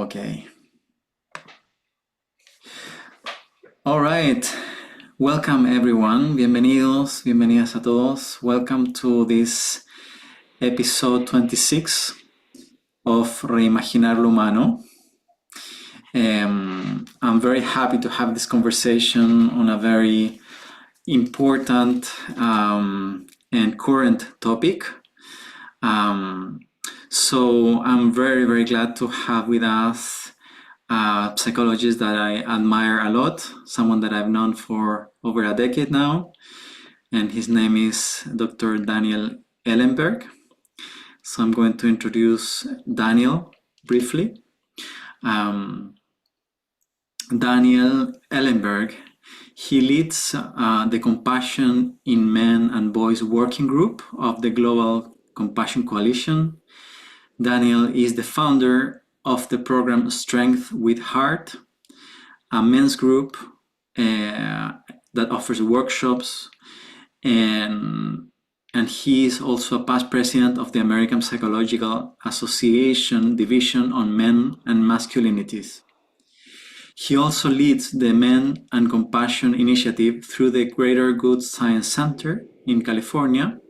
Okay. All right. Welcome everyone. Bienvenidos, bienvenidas a todos. Welcome to this episode 26 of Reimaginar lo Humano. I'm very happy to have this conversation on a very important and current topic. So I'm very, very glad to have with us a psychologist that I admire a lot, someone that I've known for over a decade now, and his name is Dr. Daniel Ellenberg. So I'm going to introduce Daniel briefly. Daniel Ellenberg, he leads the Compassion in Men and Boys working group of the Global Compassion Coalition. Daniel is the founder of the program Strength with Heart, a men's group that offers workshops, and he is also a past president of the American Psychological Association Division on Men and Masculinities. He also leads the Men and Compassion Initiative through the Greater Good Science Center in California,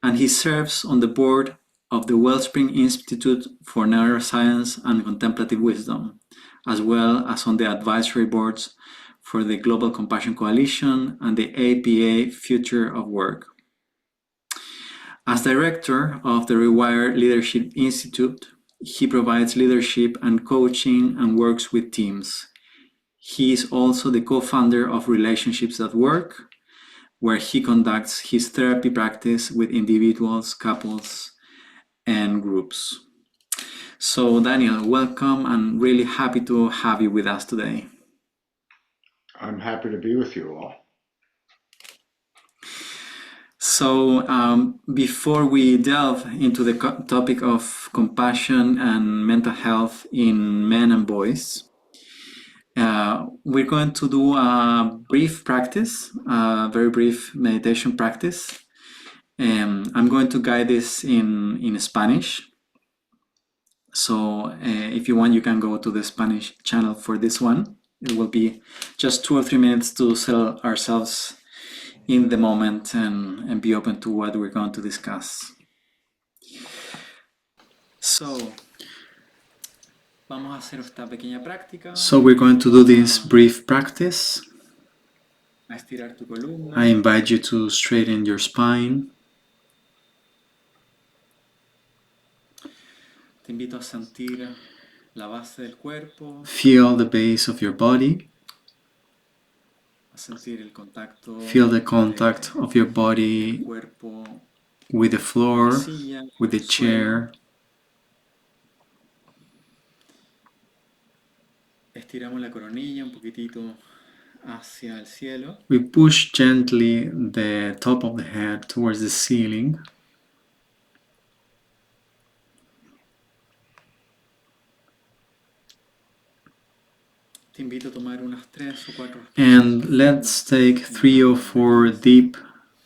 and he serves on the board of the Wellspring Institute for Neuroscience and Contemplative Wisdom, as well as on the advisory boards for the Global Compassion Coalition and the APA Future of Work. As director of the Rewire Leadership Institute, he provides leadership and coaching and works with teams. He is also the co-founder of Relationships at Work, where he conducts his therapy practice with individuals, couples, and groups. So Daniel, welcome. I'm really happy to have you with us today. I'm happy to be with you all. So before we delve into the topic of compassion and mental health in men and boys, we're going to do a brief practice, a very brief meditation practice. I'm going to guide this in Spanish. So if you want, you can go to the Spanish channel for this one. It will be just 2 or 3 minutes to settle ourselves in the moment and be open to what we're going to discuss. So we're going to do this brief practice. I invite you to straighten your spine. Feel the base of your body. Feel the contact of your body with the floor, with the chair. We push gently the top of the head towards the ceiling. And let's take 3 or 4 deep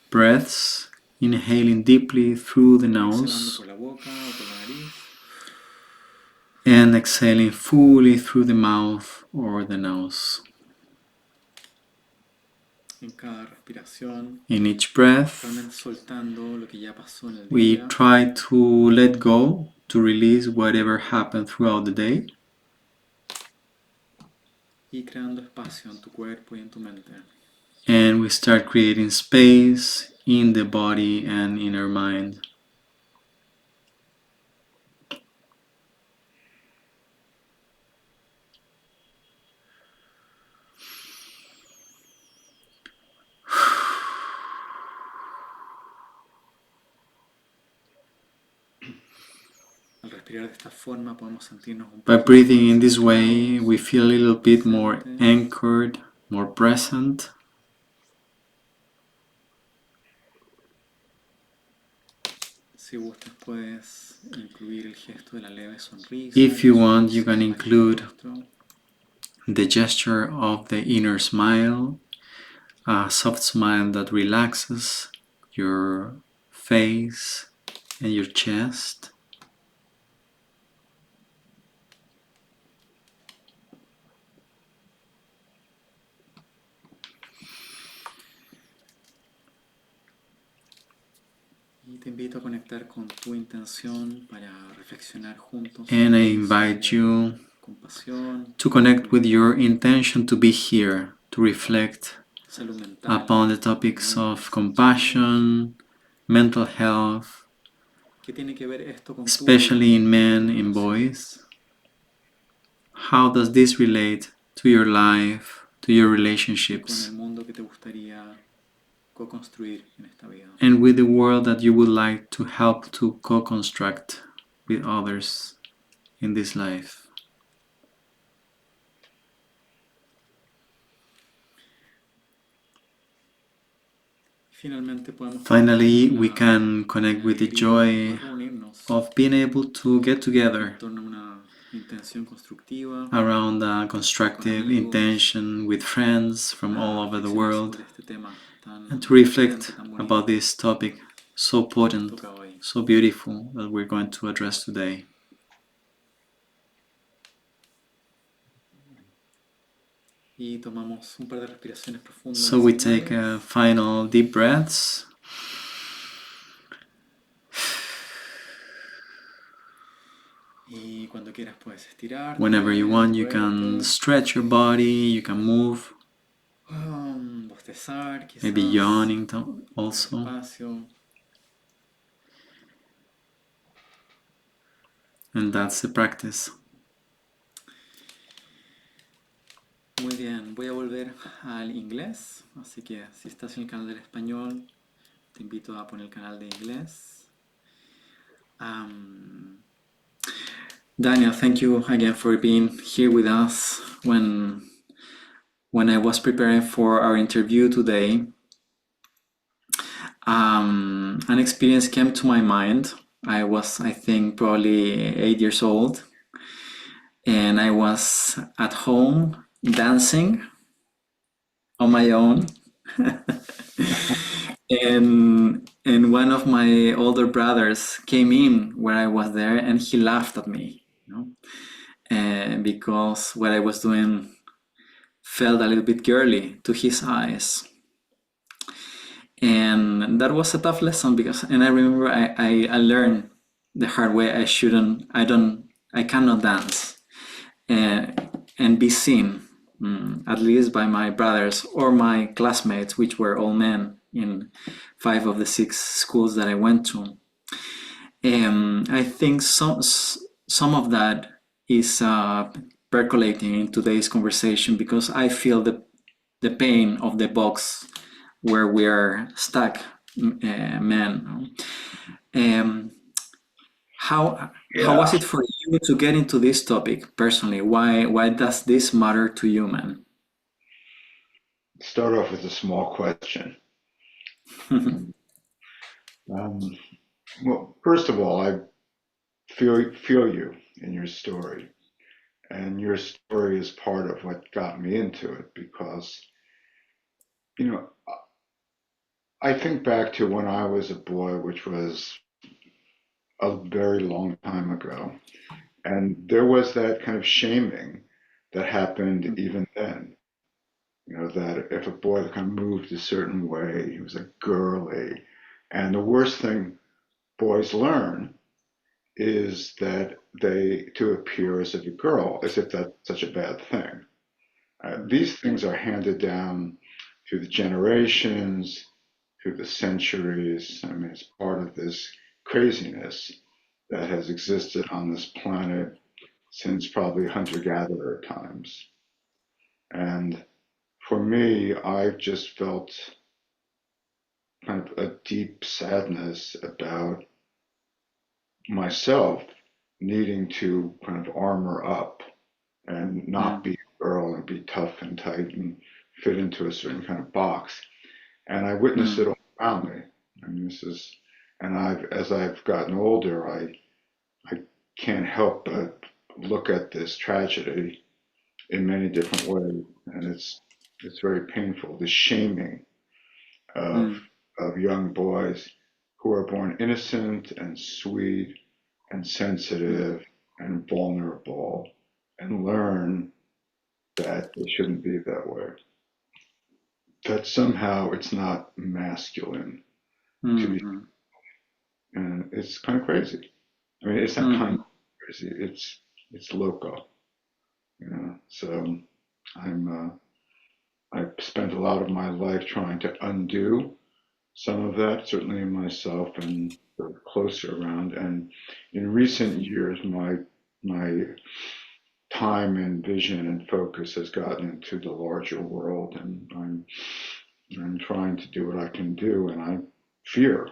breaths, inhaling deeply through the nose and exhaling fully through the mouth or the nose. In each breath, we try to let go, to release whatever happened throughout the day. And we start creating space in the body and in our mind. By breathing in this way, we feel a little bit more anchored, more present. If you want, you can include the gesture of the inner smile, a soft smile that relaxes your face and your chest. Y te invito a conectar con tu intención para reflexionar juntos And I hoy invite sobre you compasión, to connect with your intention to be here, to reflect salud mental, upon the topics of compassion, mental health, ¿qué tiene que ver esto con tu especially vida, in men, tus in relaciones? boys. How does this relate to your life, to your Con el relationships, mundo que te gustaría co-construir en esta vida? and with the world that you would like to help to co-construct with others in this life? Finally, we can connect with the joy of being able to get together around a constructive intention with friends from all over the world and to reflect about this topic so potent, so beautiful that we're going to address today. So we take final deep breaths. Whenever you want, you can stretch your body, you can move, maybe yawning also. And that's the practice. Muy bien, voy a volver al inglés, así que si estás en el canal del español, te invito a poner el canal de inglés. Daniel, thank you again for being here with us. When I was preparing for our interview today, an experience came to my mind. I was, I think, probably 8 years old, and I was at home dancing on my own. And one of my older brothers came in where I was there, and he laughed at me, and because what I was doing felt a little bit girly to his eyes. And that was a tough lesson and I remember I learned the hard way I cannot dance and be seen, at least by my brothers or my classmates, which were all men in 5 of the 6 schools that I went to. I think some of that is percolating in today's conversation because I feel the pain of the box where we are stuck, men. How was it for you to get into this topic personally? Why does this matter to you, man? Start off with a small question. Well, first of all, I feel you in your story, and your story is part of what got me into it because, you know, I think back to when I was a boy, which was a very long time ago, and there was that kind of shaming that happened even then. You know, that if a boy kind of moved a certain way, he was like girly. And the worst thing boys learn is that to appear as if a girl, as if that's such a bad thing. These things are handed down through the generations, through the centuries. I mean, it's part of this craziness that has existed on this planet since probably hunter-gatherer times. And for me, I've just felt kind of a deep sadness about myself needing to kind of armor up and not be a girl and be tough and tight and fit into a certain kind of box. And I witness it all around me. I mean, as I've gotten older, I can't help but look at this tragedy in many different ways, and it's very painful. The shaming of young boys who are born innocent and sweet and sensitive and vulnerable and learn that they shouldn't be that way. That somehow it's not masculine to be. it's kind of crazy. I mean, it's not kind of crazy. It's loco, you know. So I've spent a lot of my life trying to undo some of that, certainly in myself and the closer around. And in recent years, my time and vision and focus has gotten into the larger world, and I'm trying to do what I can do, and I fear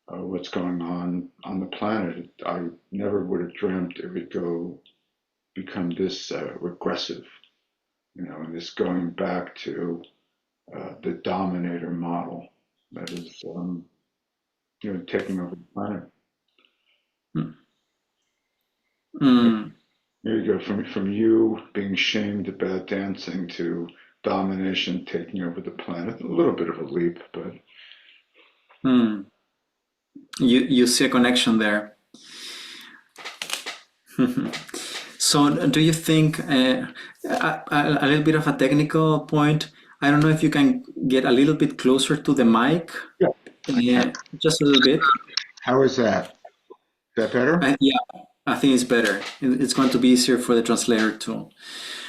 what's going on the planet. I never would have dreamt it would become this regressive, you know, and this going back to the dominator model that is, you know, taking over the planet. There you go, from you being shamed about dancing to domination taking over the planet. A little bit of a leap, but You see a connection there. So do you think a little bit of a technical point? I don't know if you can get a little bit closer to the mic. yeah, I can. Just a little bit. How is that? Is that better? Yeah, I think it's better. It's going to be easier for the translator too.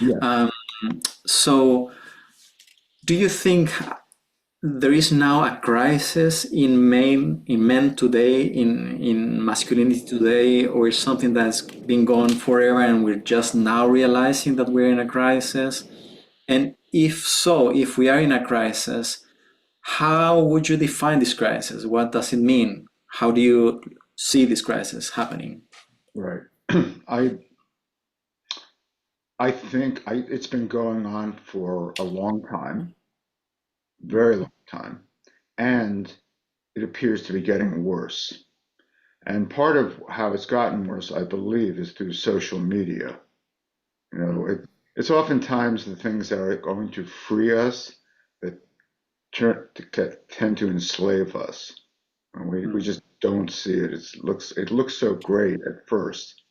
Yeah. So do you think there is now a crisis in men today, in masculinity today, or is something that's been going forever and we're just now realizing that we're in a crisis? And if so, if we are in a crisis, how would you define this crisis? What does it mean? How do you see this crisis happening? Right. I think it's been going on for a long time, very long time, and it appears to be getting worse. And part of how it's gotten worse, I believe, is through social media. You know, it's oftentimes the things that are going to free us that tend to enslave us. And we just don't see it. It looks so great at first.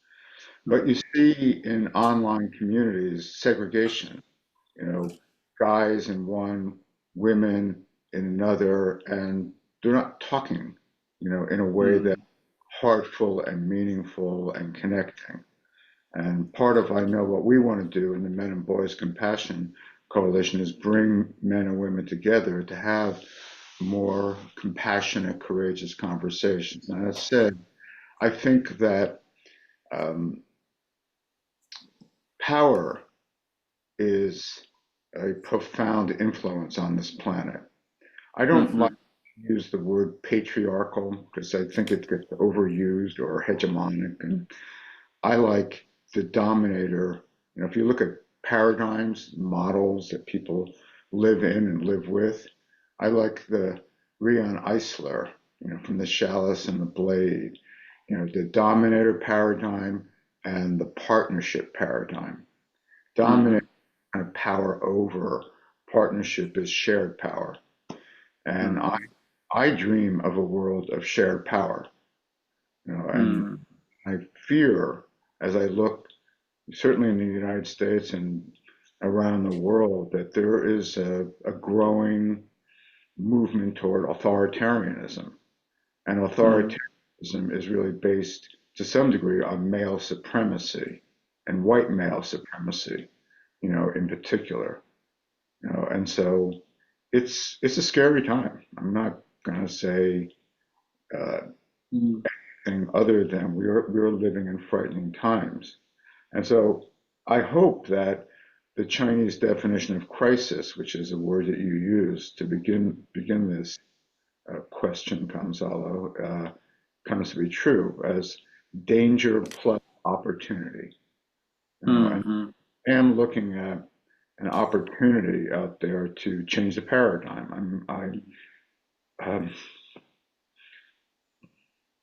But you see in online communities segregation, you know, guys in one, women in another, and they're not talking, you know, in a way that's heartful and meaningful and connecting. And part of I know what we want to do in the Men and Boys Compassion Coalition is bring men and women together to have more compassionate, courageous conversations. Now, that said, I think that power is a profound influence on this planet. I don't like to use the word patriarchal because I think it gets overused or hegemonic. And I like the dominator. You know, if you look at paradigms, models that people live in and live with, I like the Rion Eisler, you know, from the Chalice and the Blade, you know, the dominator paradigm and the partnership paradigm. Dominant kind of power over, partnership is shared power. And I dream of a world of shared power, you know, and I fear as I look, certainly in the United States and around the world, that there is a growing movement toward authoritarianism. And authoritarianism is really based to some degree on male supremacy and white male supremacy, you know, in particular, you know, and so it's a scary time. I'm not going to say anything other than we're living in frightening times. And so I hope that the Chinese definition of crisis, which is a word that you use to begin this question, Gonzalo, comes to be true as danger plus opportunity. You know, and I am looking at an opportunity out there to change the paradigm. I'm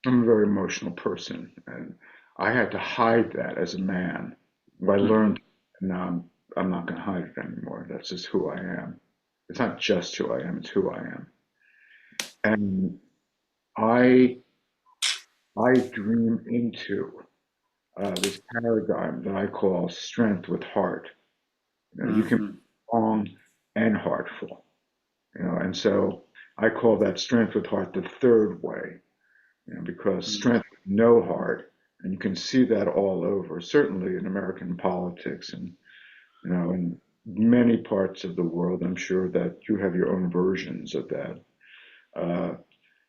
a very emotional person, and I had to hide that as a man. I learned, and now I'm not going to hide it anymore. That's just who I am. It's not just who I am; it's who I am. And I dream into this paradigm that I call strength with heart. You know, you can be strong and heartful. You know, and so I call that strength with heart the third way. because strength with no heart, and you can see that all over, certainly in American politics and in many parts of the world. I'm sure that you have your own versions of that. Uh,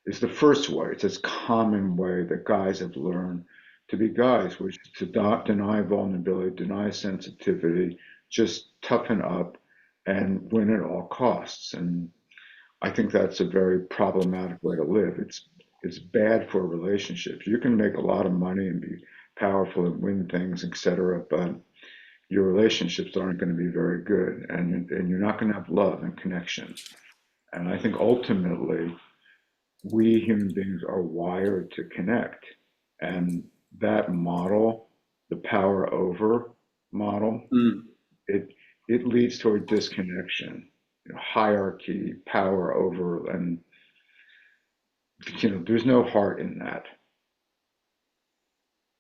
it's the first way. It's this common way that guys have learned to be guys, which is to deny vulnerability, deny sensitivity, just toughen up and win at all costs. And I think that's a very problematic way to live. It's bad for relationships. You can make a lot of money and be powerful and win things, etc., but your relationships aren't going to be very good, and you're not going to have love and connection. And I think ultimately, we human beings are wired to connect, and that model, the power over model, it it leads toward disconnection, hierarchy, power over, and there's no heart in that.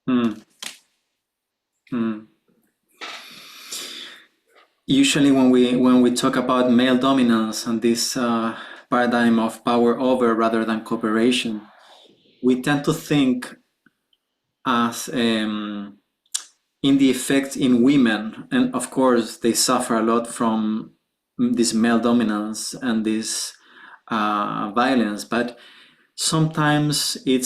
Mm. Mm. Usually, when we talk about male dominance and this paradigm of power over rather than cooperation, we tend to think as in the effects in women, and of course they suffer a lot from this male dominance and this violence, but sometimes it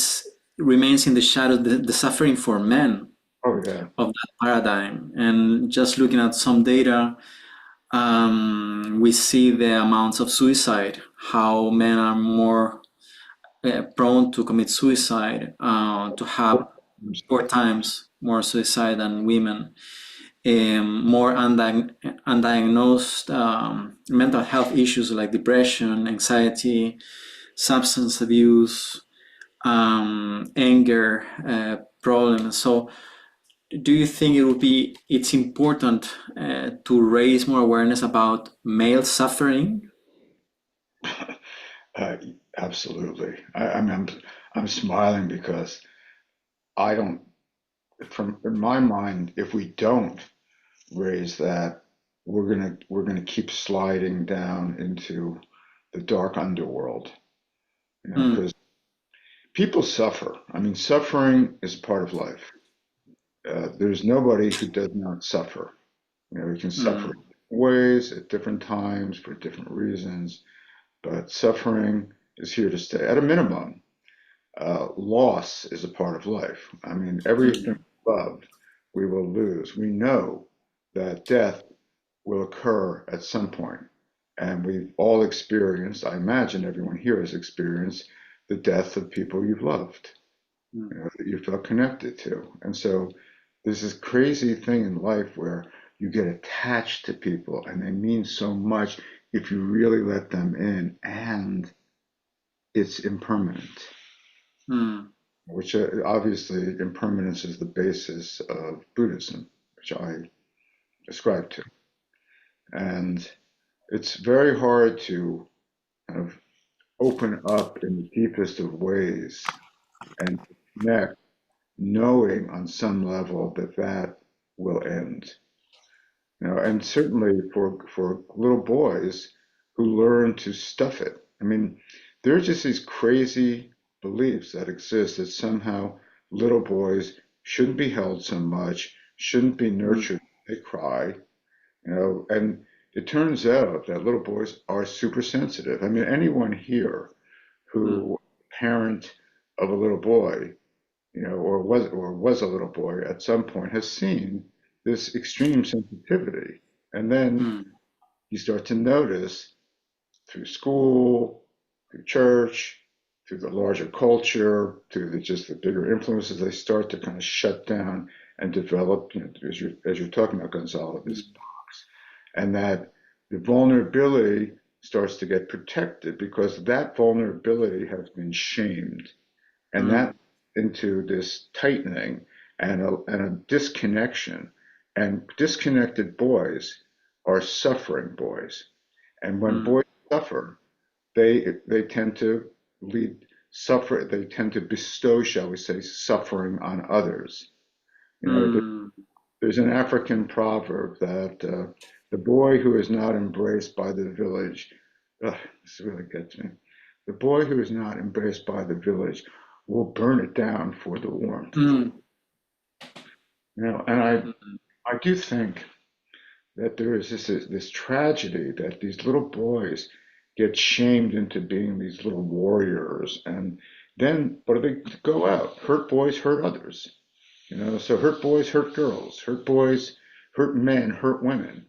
remains in the shadow, the suffering for men Oh yeah. of that paradigm. And just looking at some data, we see the amounts of suicide, how men are more prone to commit suicide, to have 4 times more suicide than women, more undiagnosed mental health issues like depression, anxiety, substance abuse, anger problems. So do you think it's important to raise more awareness about male suffering? Uh, Absolutely. I mean, I'm smiling because I don't, in my mind, if we don't raise that, we're gonna keep sliding down into the dark underworld, because people suffer. I mean, suffering is part of life. There's nobody who does not suffer. We can suffer in different ways at different times for different reasons, but suffering is here to stay. At a minimum, loss is a part of life. I mean, everything we love, we will lose. We know that death will occur at some point, and we've all experienced, I imagine everyone here has experienced, the death of people you've loved, that you felt connected to. And so there's this crazy thing in life where you get attached to people and they mean so much if you really let them in, and it's impermanent. Which obviously impermanence is the basis of Buddhism, which I ascribe to. And it's very hard to kind of open up in the deepest of ways and connect, knowing on some level that that will end. And certainly for little boys who learn to stuff it. I mean, there are just these crazy beliefs that exist that somehow little boys shouldn't be held so much, shouldn't be nurtured. They cry, and it turns out that little boys are super sensitive. I mean, anyone here who parent of a little boy, or was a little boy at some point has seen this extreme sensitivity. And then you start to notice through school, through church, through the larger culture, through just the bigger influences, they start to kind of shut down and develop, as you're talking about, Gonzalo, this box. And that the vulnerability starts to get protected because that vulnerability has been shamed. And that into this tightening and a disconnection. And disconnected boys are suffering boys. And when boys suffer, they tend to they tend to bestow, shall we say, suffering on others. There's an African proverb that the boy who is not embraced by the village, this really gets me. The boy who is not embraced by the village we'll burn it down for the warmth. Mm. And I do think that there is this tragedy that these little boys get shamed into being these little warriors, and then what do they go out? Hurt boys hurt others. So hurt boys hurt girls, hurt boys hurt men, hurt women.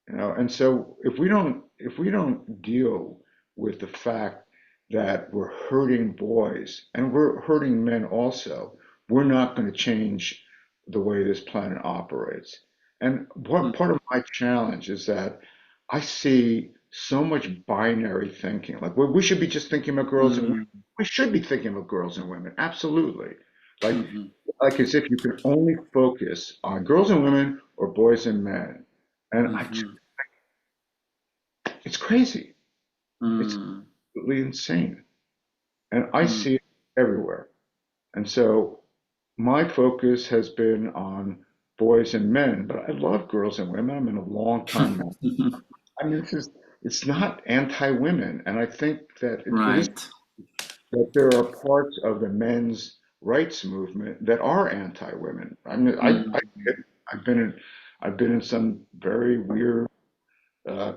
And so if we don't deal with the fact that we're hurting boys and we're hurting men also, we're not going to change the way this planet operates. And part of my challenge is that I see so much binary thinking. Like, well, we should be just thinking about girls and women. We should be thinking about girls and women, absolutely. Like, like as if you can only focus on girls and women or boys and men. And it's crazy. It's completely insane. And I see it everywhere. And so my focus has been on boys and men, but I love girls and women. I'm in a long time now. I mean, it's not anti-women. And I think that it is Right. that there are parts of the men's rights movement that are anti-women. I mean, I've been in some very weird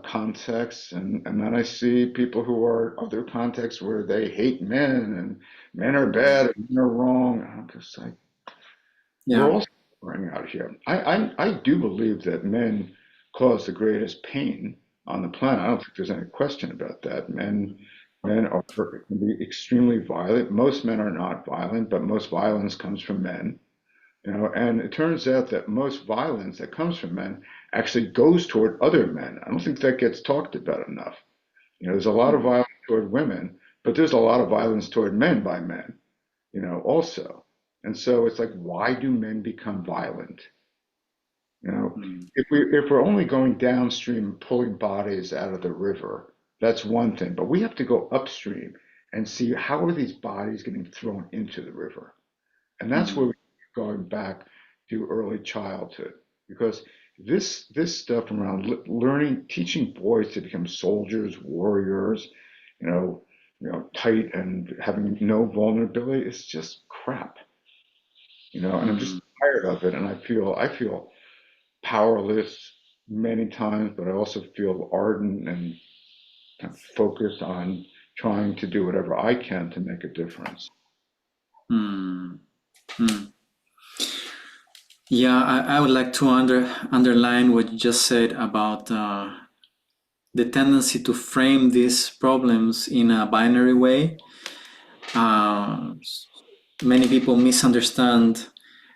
contexts, and then I see people who are other contexts where they hate men and men are bad and men are wrong. And I'm just like, we're Yeah. all suffering out here. I do believe that men cause the greatest pain on the planet. I don't think there's any question about that. Men can be extremely violent. Most men are not violent, but most violence comes from men. And it turns out that most violence that comes from men actually goes toward other men. I don't think that gets talked about enough. There's a lot of violence toward women, but there's a lot of violence toward men by men, also. And so it's like, why do men become violent? If we're only going downstream, pulling bodies out of the river, that's one thing. But we have to go upstream and see how are these bodies getting thrown into the river. And that's where we're going back to early childhood, because this stuff around learning, teaching boys to become soldiers, warriors, you know, tight and having no vulnerability is just crap. And I'm just tired of it, and I feel powerless many times, but I also feel ardent and kind of focused on trying to do whatever I can to make a difference. Mm. Mm. Yeah, I would like to underline what you just said about the tendency to frame these problems in a binary way. Many people misunderstand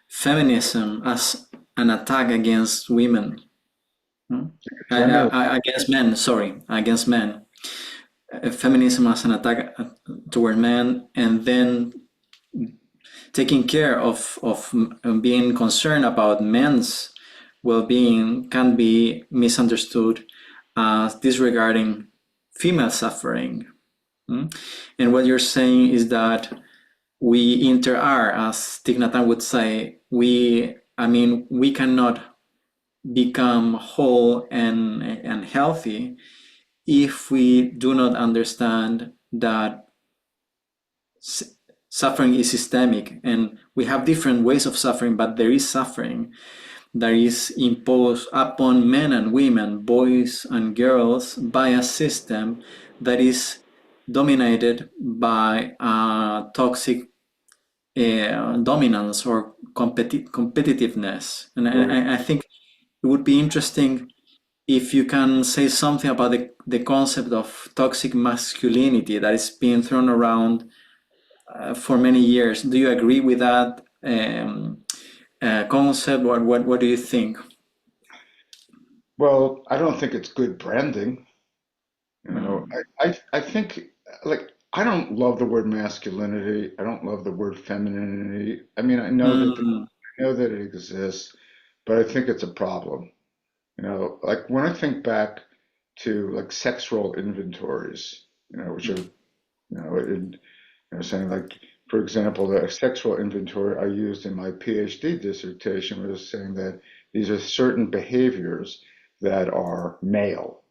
feminism as an attack against women. Against men, sorry, against men. Feminism as an attack toward men, and then taking care of being concerned about men's well-being can be misunderstood as disregarding female suffering. And what you're saying is that we inter-are, as Thich Nhat Hanh would say, we cannot become whole and healthy if we do not understand that suffering is systemic, and we have different ways of suffering, but there is suffering that is imposed upon men and women, boys and girls, by a system that is dominated by toxic dominance or competitiveness. And I think it would be interesting if you can say something about the concept of toxic masculinity that is being thrown around for many years. Do you agree with that concept? What do you think? Well, I don't think it's good branding. I think, like, I don't love the word masculinity. I don't love the word femininity. I mean, I know that it exists, but I think it's a problem. Like when I think back to like sex role inventories, which are, saying like, for example, the sexual inventory I used in my PhD dissertation was saying that these are certain behaviors that are male,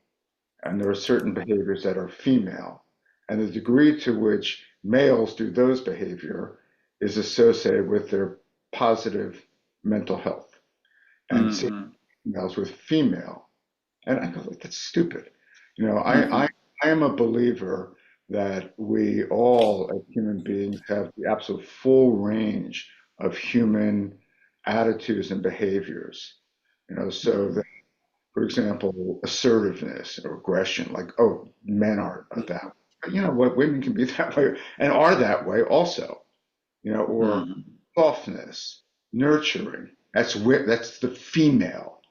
and there are certain behaviors that are female. And the degree to which males do those behavior is associated with their positive mental health, and females with female. And I go, that's stupid. I am a believer that we all, as human beings, have the absolute full range of human attitudes and behaviors. So that, for example, assertiveness or aggression, like, oh, men are that way. But you know what, women can be that way and are that way also, or softness, nurturing. That's the female.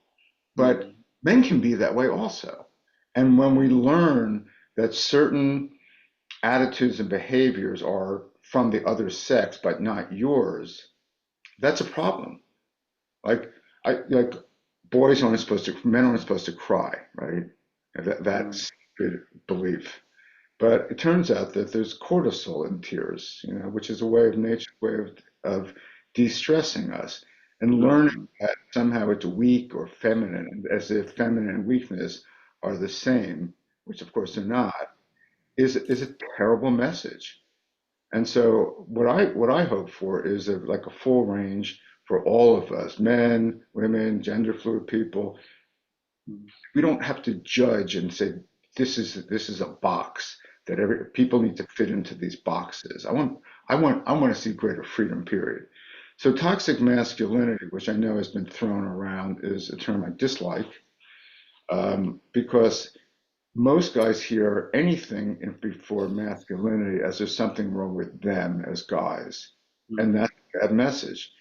But men can be that way also. And when we learn that certain attitudes and behaviors are from the other sex but not yours, that's a problem. Like like men aren't supposed to cry, right? That's good belief. But it turns out that there's cortisol in tears, which is a way of nature, of de-stressing us, and learning that somehow it's weak or feminine, as if feminine and weakness are the same, which of course they're not, is a terrible message. And so what I hope for is like a full range for all of us, men, women, gender fluid people. We don't have to judge and say this is a box that people need to fit into these boxes. I want to see greater freedom, period. So toxic masculinity, which I know has been thrown around, is a term I dislike, because most guys hear anything before masculinity as there's something wrong with them as guys, and that's a bad message.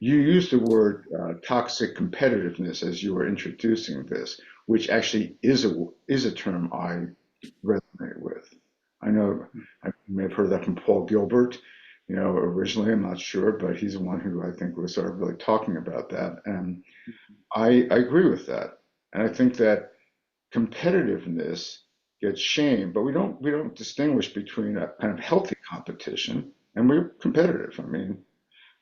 You used the word toxic competitiveness as you were introducing this, which actually is a term I resonate with. I know I may have heard that from Paul Gilbert, originally. I'm not sure, but he's the one who I think was sort of really talking about that, and I agree with that. And I think that competitiveness gets shamed, but we don't distinguish between a kind of healthy competition, and we're competitive. I mean,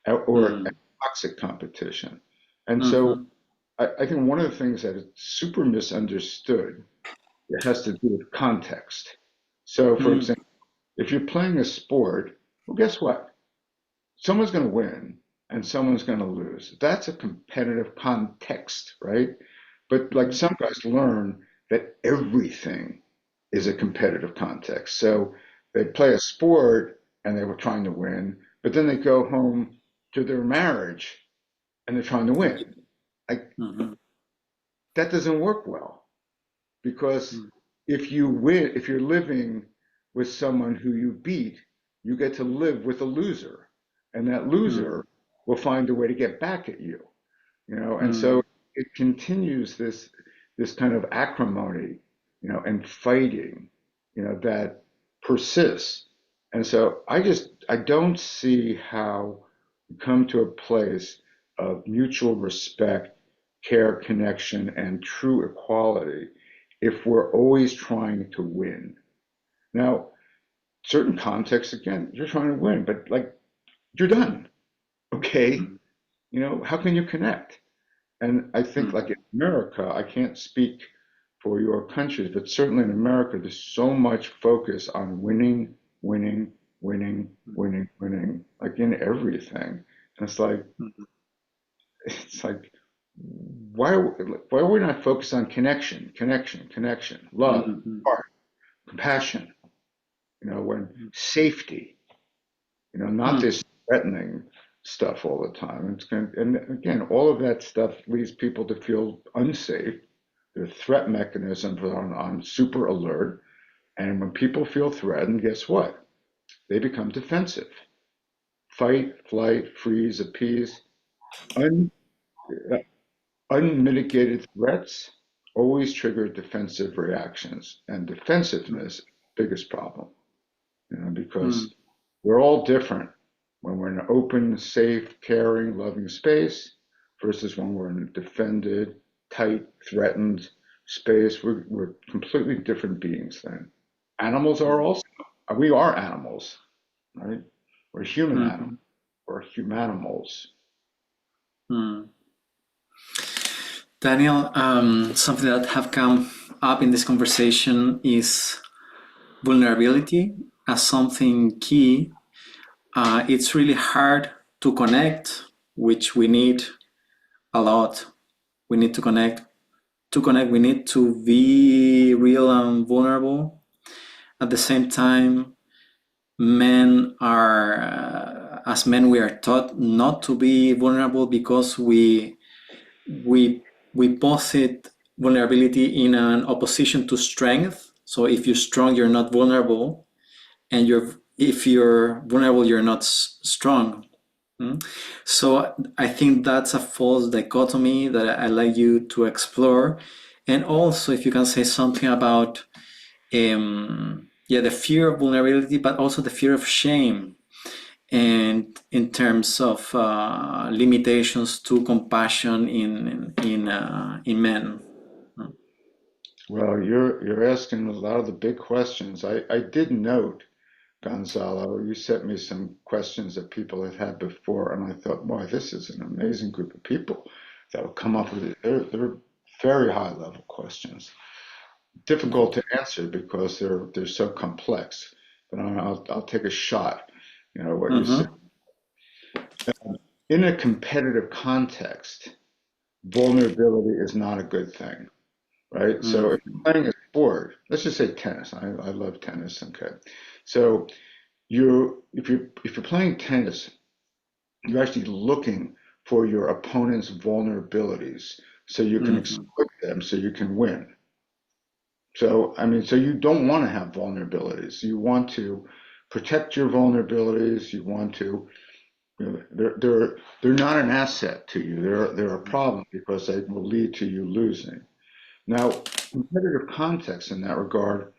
or toxic competition. And so I think one of the things that is super misunderstood, it has to do with context. So, for example, if you're playing a sport, well, guess what? Someone's going to win and someone's going to lose. That's a competitive context, right? But like some guys learn that everything is a competitive context. So they play a sport and they were trying to win, but then they go home to their marriage and they're trying to win. Like that doesn't work well, because if you're living with someone who you beat, you get to live with a loser, and that loser will find a way to get back at you, and so it continues this kind of acrimony, and fighting, that persists. And so I don't see how we come to a place of mutual respect, care, connection, and true equality if we're always trying to win. Now, certain contexts, again, you're trying to win, but like you're done. Okay, how can you connect? And I think, like in America, I can't speak for your countries, but certainly in America, there's so much focus on winning, winning, winning, winning, winning, like in everything. And it's like, why are we not focused on connection, love, heart, compassion, when safety, not this threatening stuff all the time. And again, all of that stuff leads people to feel unsafe. Their threat mechanisms are on super alert. And when people feel threatened, guess what? They become defensive. Fight, flight, freeze, appease. Unmitigated threats always trigger defensive reactions. And defensiveness is the biggest problem, because we're all different when we're in an open, safe, caring, loving space versus when we're in a defended, tight, threatened space. We're completely different beings then. Animals are also, we are animals, right? We're human animals, or humanimals. Daniel, something that have come up in this conversation is vulnerability as something key, it's really hard to connect, which we need a lot. We need to connect. To connect, we need to be real and vulnerable. At the same time, as men, we are taught not to be vulnerable because we posit vulnerability in an opposition to strength. So if you're strong, you're not vulnerable, and if you're vulnerable, you're not strong. So I think that's a false dichotomy that I like you to explore. And also, if you can say something about the fear of vulnerability, but also the fear of shame, and in terms of limitations to compassion in men. Well, you're asking a lot of the big questions. I did note, Gonzalo, you sent me some questions that people had had before, and I thought, boy, this is an amazing group of people that will come up with it. They're very high level questions, difficult to answer because they're so complex. But I'll take a shot. You know what you said. In a competitive context, vulnerability is not a good thing, right? So if you're playing a sport, let's just say tennis. I love tennis. Okay, so if you're playing tennis, you're actually looking for your opponent's vulnerabilities so you can exploit them so you can win. So I mean, so you don't want to have vulnerabilities. You want to protect your vulnerabilities. You want to, you know, they're not an asset to you. They're a problem because they will lead to you losing. Now, competitive contexts in that regard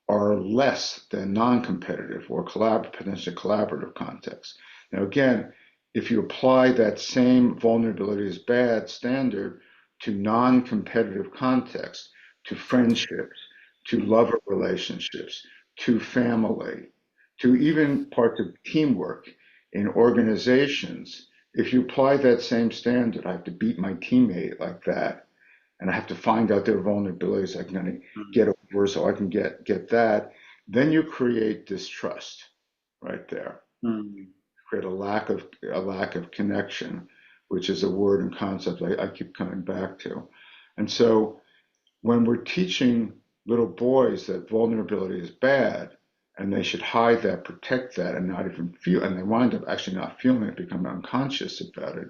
are less than non-competitive or potentially collaborative contexts. Now, again, if you apply that same vulnerability is bad standard to non-competitive contexts, to friendships, to lover relationships, to family, to even parts of teamwork in organizations, if you apply that same standard, I have to beat my teammate like that, and I have to find out their vulnerabilities I can get over so I can get that, then you create distrust right there. Create a lack of connection, which is a word and concept I keep coming back to. And so when we're teaching little boys that vulnerability is bad and they should hide that, protect that, and not even feel, and they wind up actually not feeling it, become unconscious about it,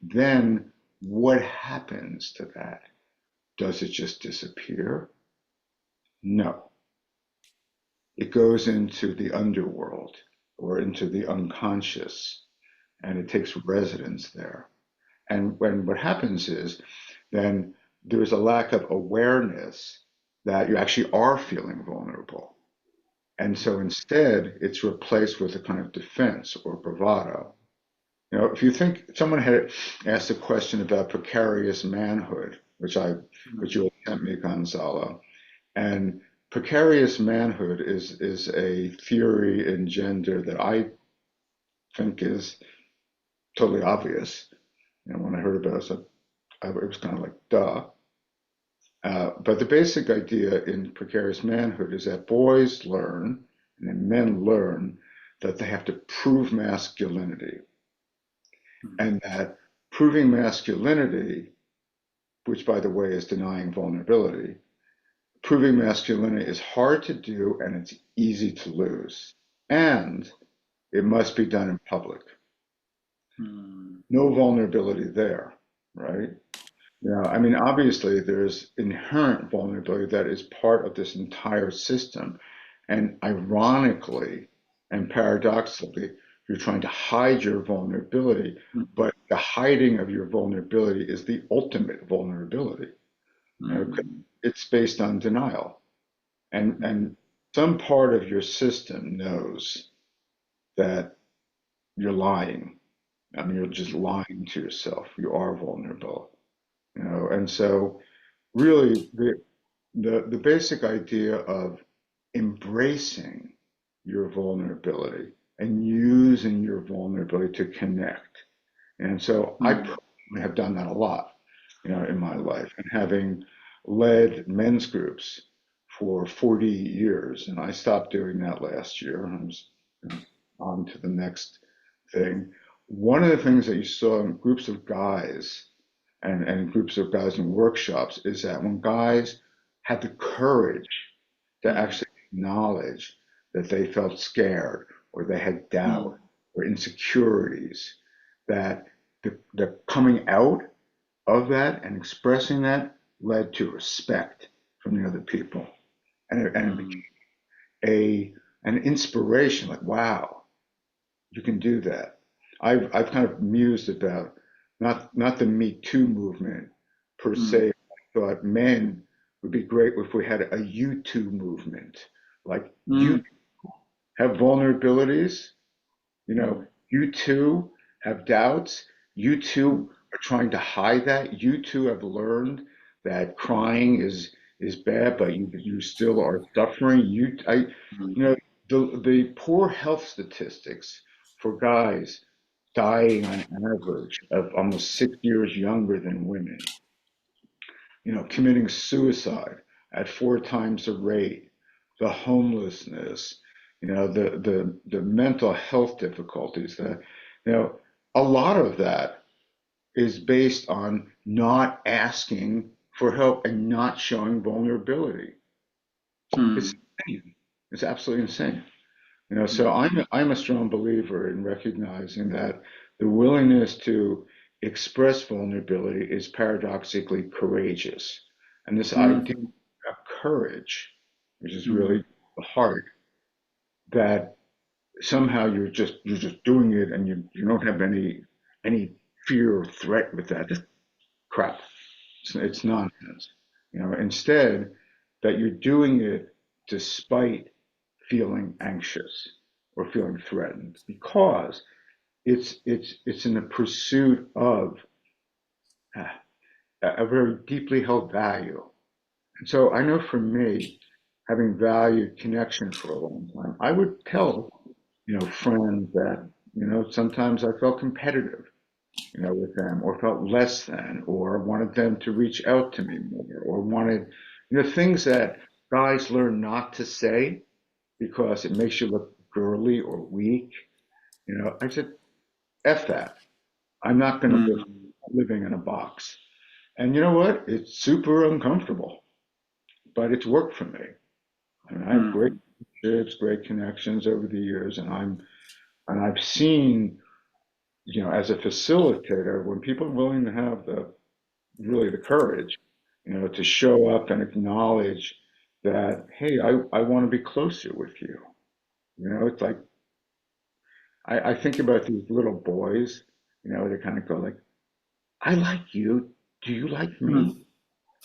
then what happens to that? Does it just disappear? No. It goes into the underworld or into the unconscious, and it takes residence there. And when what happens is then there's a lack of awareness that you actually are feeling vulnerable. And so instead, it's replaced with a kind of defense or bravado. You know, if you think someone had asked a question about precarious manhood, which you had sent me, Gonzalo, and precarious manhood is a theory in gender that I think is totally obvious. You know, when I heard about it, it was kind of like, duh. But the basic idea in precarious manhood is that boys learn and then men learn that they have to prove masculinity. And that proving masculinity, which by the way is denying vulnerability, proving masculinity is hard to do and it's easy to lose. And it must be done in public. No vulnerability there, right? Yeah, I mean, obviously, there's inherent vulnerability that is part of this entire system. And ironically and paradoxically, you're trying to hide your vulnerability, but the hiding of your vulnerability is the ultimate vulnerability. Okay? It's based on denial. And some part of your system knows that you're lying. I mean, you're just lying to yourself. You are vulnerable, you know, and so really the basic idea of embracing your vulnerability and using your vulnerability to connect. And so I personally have done that a lot, you know, in my life, and having led men's groups for 40 years, and I stopped doing that last year. I was on to the next thing. One of the things that you saw in groups of guys and groups of guys in workshops is that when guys had the courage to actually acknowledge that they felt scared or they had doubt or insecurities, that the coming out of that and expressing that led to respect from the other people. And it became an inspiration, like, wow, you can do that. I've kind of mused about not the Me Too movement per se. I thought men would be great if we had a You Too movement. Like you have vulnerabilities, you too have doubts, you too are trying to hide that, you too have learned that crying is bad, but you still are suffering. The poor health statistics for guys dying on average of almost 6 years younger than women, committing suicide at 4 times the rate, the homelessness, the mental health difficulties that, a lot of that is based on not asking for help and not showing vulnerability. It's insane. It's absolutely insane. So I'm a strong believer in recognizing that the willingness to express vulnerability is paradoxically courageous. And this idea of courage, which is really the heart, that somehow you're just doing it and you don't have any fear or threat with that. Just crap. It's nonsense. Instead that you're doing it despite feeling anxious or feeling threatened, because it's in the pursuit of a very deeply held value. And so I know for me, having valued connection for a long time, I would tell friends that sometimes I felt competitive with them, or felt less than, or wanted them to reach out to me more, or wanted things that guys learn not to say because it makes you look girly or weak. I said, F that. I'm not going to live living in a box. And you know what? It's super uncomfortable, but it's worked for me. I mean, I have great relationships, great connections over the years, and I've seen, as a facilitator, when people are willing to have the courage, to show up and acknowledge that, hey, I want to be closer with you. It's like, I think about these little boys, they kind of go like, I like you. Do you like me?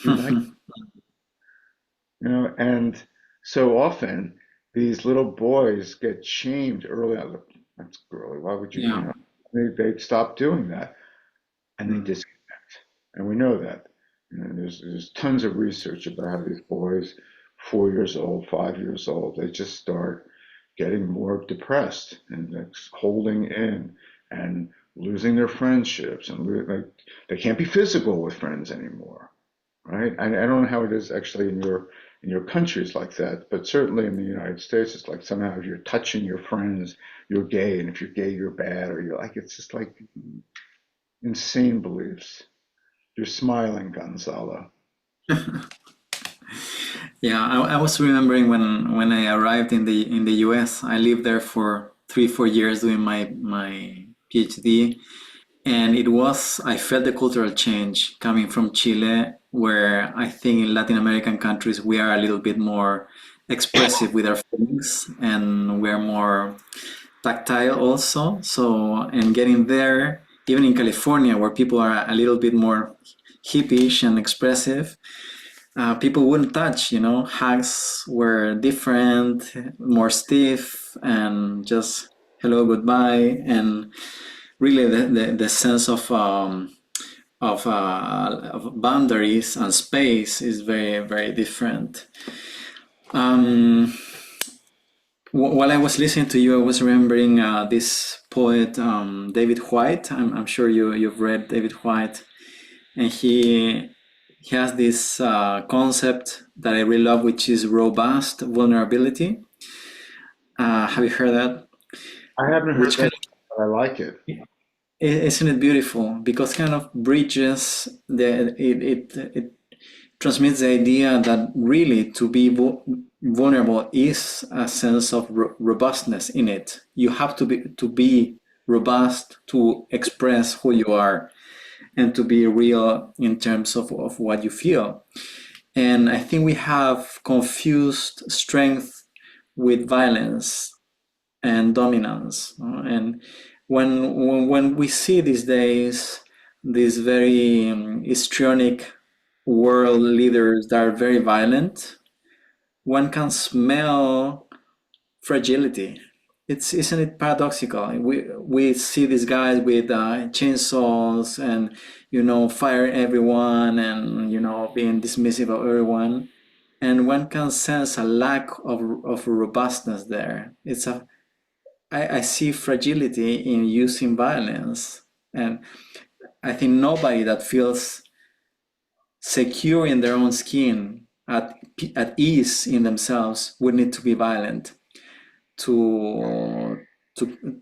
Do you like, and so often these little boys get shamed early on. Look, that's girly. Why would you, they'd stop doing that and they disconnect. And we know that. There's tons of research about how these boys, 4 years old, 5 years old, they just start getting more depressed and holding in and losing their friendships, and like they can't be physical with friends anymore, right? I don't know how it is actually in your countries like that, but certainly in the United States, it's like somehow if you're touching your friends, you're gay, and if you're gay, you're bad, or you're like, it's just like insane beliefs. You're smiling, Gonzalo. Yeah, I was remembering when I arrived in the US. I lived there for 3-4 years doing my PhD, and I felt the cultural change coming from Chile, where I think in Latin American countries we are a little bit more expressive with our feelings, and we're more tactile also. So, and getting there, even in California, where people are a little bit more hippish and expressive, people wouldn't touch, hugs were different, more stiff, and just hello, goodbye, and really the sense of boundaries and space is very, very different. While I was listening to you, I was remembering this poet, David Whyte. I'm sure you've read David Whyte, and he has this concept that I really love, which is robust vulnerability. Have you heard that? I haven't heard Which that, kind but I like it. of, isn't it beautiful? Because kind of bridges it transmits the idea that really to be vulnerable is a sense of robustness in it. You have to be robust to express who you are and to be real in terms of what you feel. And I think we have confused strength with violence and dominance. And when we see these days these very histrionic world leaders that are very violent, one can smell fragility. It's isn't it paradoxical? We see these guys with chainsaws and fire everyone and being dismissive of everyone, and one can sense a lack of robustness there. I see fragility in using violence, and I think nobody that feels secure in their own skin, at ease in themselves, would need to be violent to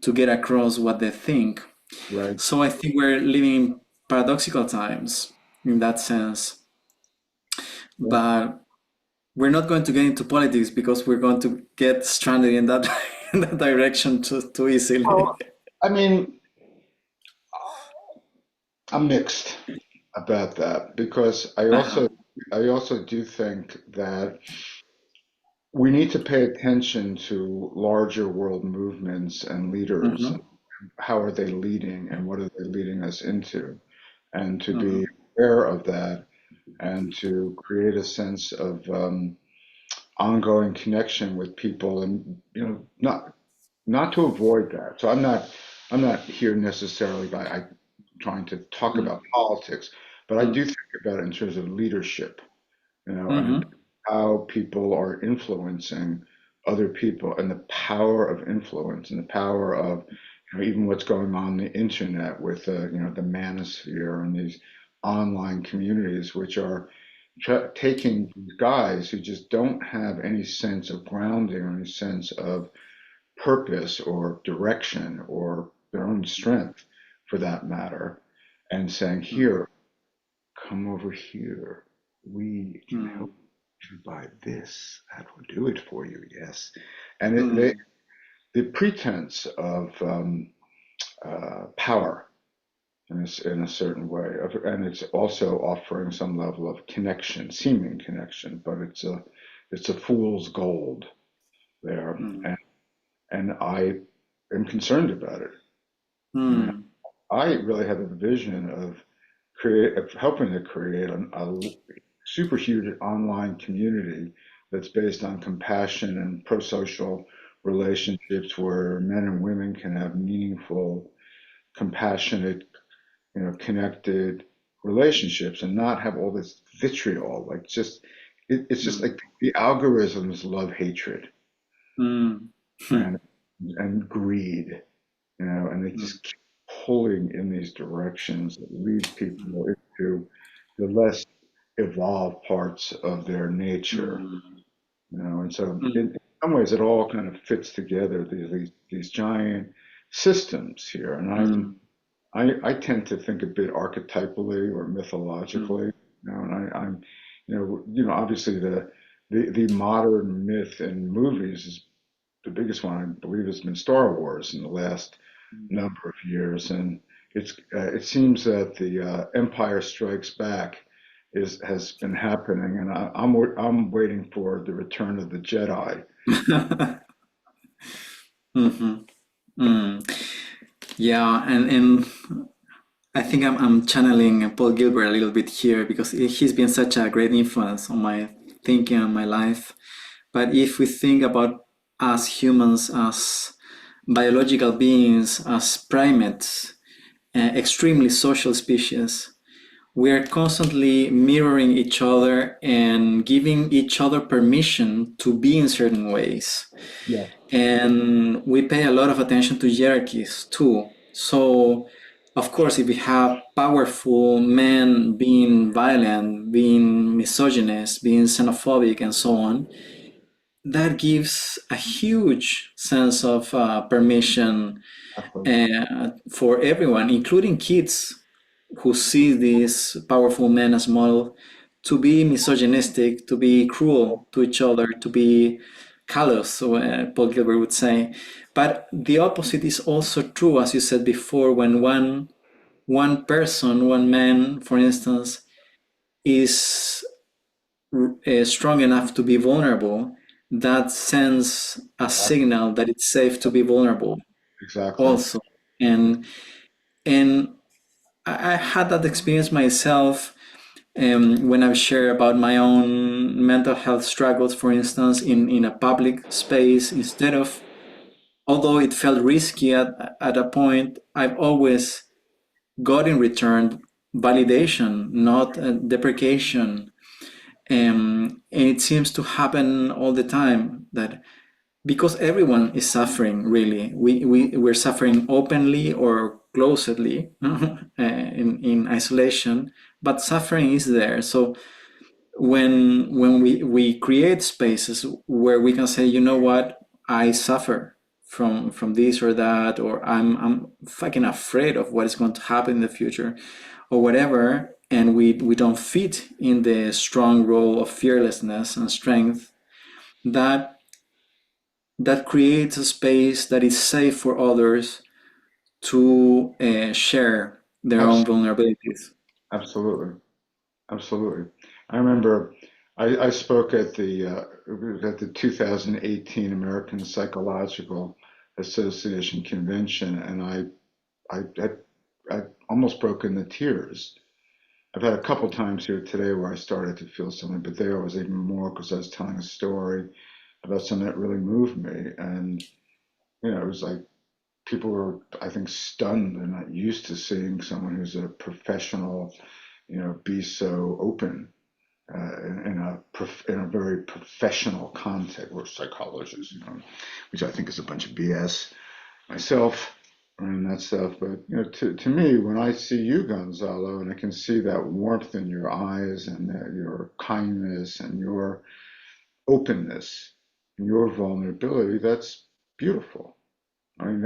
to get across what they think. Right. So I think we're living in paradoxical times in that sense. Yeah. But we're not going to get into politics because we're going to get stranded in that in that direction too easily. Well, I mean, I'm mixed about that because I also do think that we need to pay attention to larger world movements and leaders. Mhm, How are they leading and what are they leading us into? And to be mhm, aware of that and to create a sense of ongoing connection with people and not to avoid that. So I'm not here necessarily by trying to talk mhm, about politics, but I mhm, do think about it in terms of leadership, and mhm, how people are influencing other people and the power of influence and the power of even what's going on the internet with the manosphere and these online communities, which are taking guys who just don't have any sense of grounding or any sense of purpose or direction or their own strength for that matter, and saying, here, come over here. We can help mhm, you buy this. That will do it for you, yes. And mhm, the pretense of power in a certain way, and it's also offering some level of connection, seeming connection, but it's a fool's gold there, mhm, and I am concerned about it. I mean, mhm, I really have a vision of helping to create a super huge online community that's based on compassion and pro-social relationships where men and women can have meaningful, compassionate, connected relationships and not have all this vitriol. Like it's just mhm, like the algorithms love hatred mhm, and and greed, and they mhm, just keep pulling in these directions that leads people into the less evolved parts of their nature, mhm, and so mhm, in some ways it all kind of fits together, these giant systems here. And mhm, I tend to think a bit archetypally or mhm, mythologically, and I'm, obviously the modern myth in movies is the biggest one, I believe, has been Star Wars in the last number of years, and it seems that the Empire Strikes Back has been happening, and I'm waiting for the return of the Jedi. mhm, mhm. Yeah, and I think I'm channeling Paul Gilbert a little bit here because he's been such a great influence on my thinking and my life. But if we think about us humans as biological beings, as primates, extremely social species, we are constantly mirroring each other and giving each other permission to be in certain ways. Yeah. And we pay a lot of attention to hierarchies too. So of course, if we have powerful men being violent, being misogynist, being xenophobic, and so on, that gives a huge sense of permission for everyone, including kids who see these powerful men as model, to be misogynistic, to be cruel to each other, to be callous, so Paul Gilbert would say. But the opposite is also true, as you said before, when one person, one man, for instance, is strong enough to be vulnerable, that sends a signal that it's safe to be vulnerable Exactly. also. And I had that experience myself when I share about my own mental health struggles, for instance, in a public space. Instead of, although it felt risky at a point, I've always got in return validation, not deprecation. And it seems to happen all the time, that because everyone is suffering, really, we're suffering openly or closedly in isolation, but suffering is there. So when we create spaces where we can say, you know what, I suffer from this or that, or I'm fucking afraid of what is going to happen in the future, or whatever, and we don't fit in the strong role of fearlessness and strength, that that creates a space that is safe for others to share their own vulnerabilities. Absolutely. Absolutely. I remember I spoke at the 2018 American Psychological Association convention, and I almost broke into tears. I've had a couple times here today where I started to feel something, but there was even more because I was telling a story about something that really moved me, and it was like people were, I think, stunned. They're not used to seeing someone who's a professional, be so open in a very professional context. We're psychologists, which I think is a bunch of BS myself and that stuff. But to me, when I see you, Gonzalo, and I can see that warmth in your eyes and your kindness and your openness and your vulnerability, that's beautiful. I mean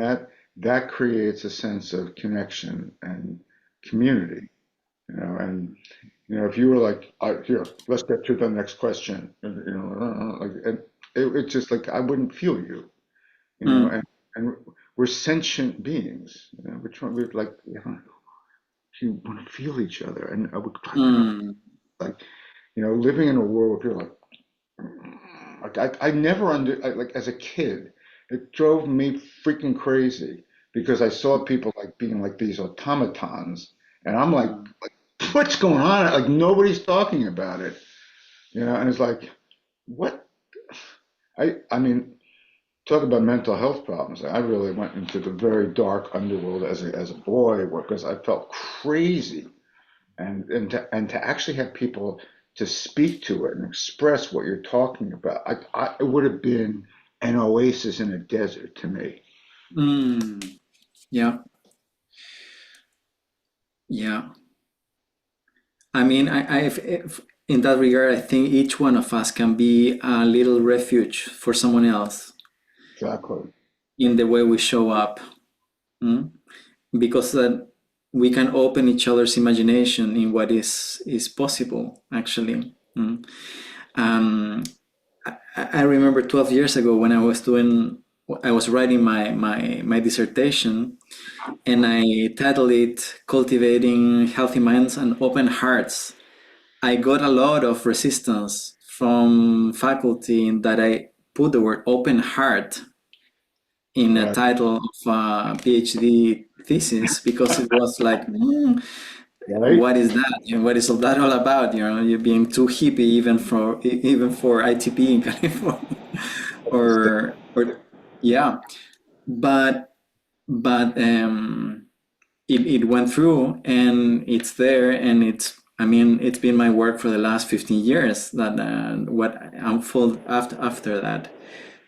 that creates a sense of connection and community, and if you were like, here, let's get to the next question, and it's just like I wouldn't feel you, and we're sentient beings, which one we're like, you want to feel each other, and I would like, living in a world where people I never like as a kid, it drove me freaking crazy because I saw people like being like these automatons, and I'm like, what's going on? Like nobody's talking about it, and it's like, what? I mean, talk about mental health problems. I really went into the very dark underworld as a boy because I felt crazy, and to actually have people to speak to it and express what you're talking about, it would have been an oasis in a desert to me. Yeah, yeah. I mean, if in that regard, I think each one of us can be a little refuge for someone else Exactly. in the way we show up, mm? Because that we can open each other's imagination in what is possible, actually. Um, I remember 12 years ago when I was writing my dissertation, and I titled it "Cultivating Healthy Minds and Open Hearts." I got a lot of resistance from faculty that I put the word open heart in a Right. title of a PhD thesis, because it was like, Right. what is that? What is all that all about? You're being too hippie even for ITP in California, or yeah. But it went through, and it's there, and I mean, it's been my work for the last 15 years that what unfold after that.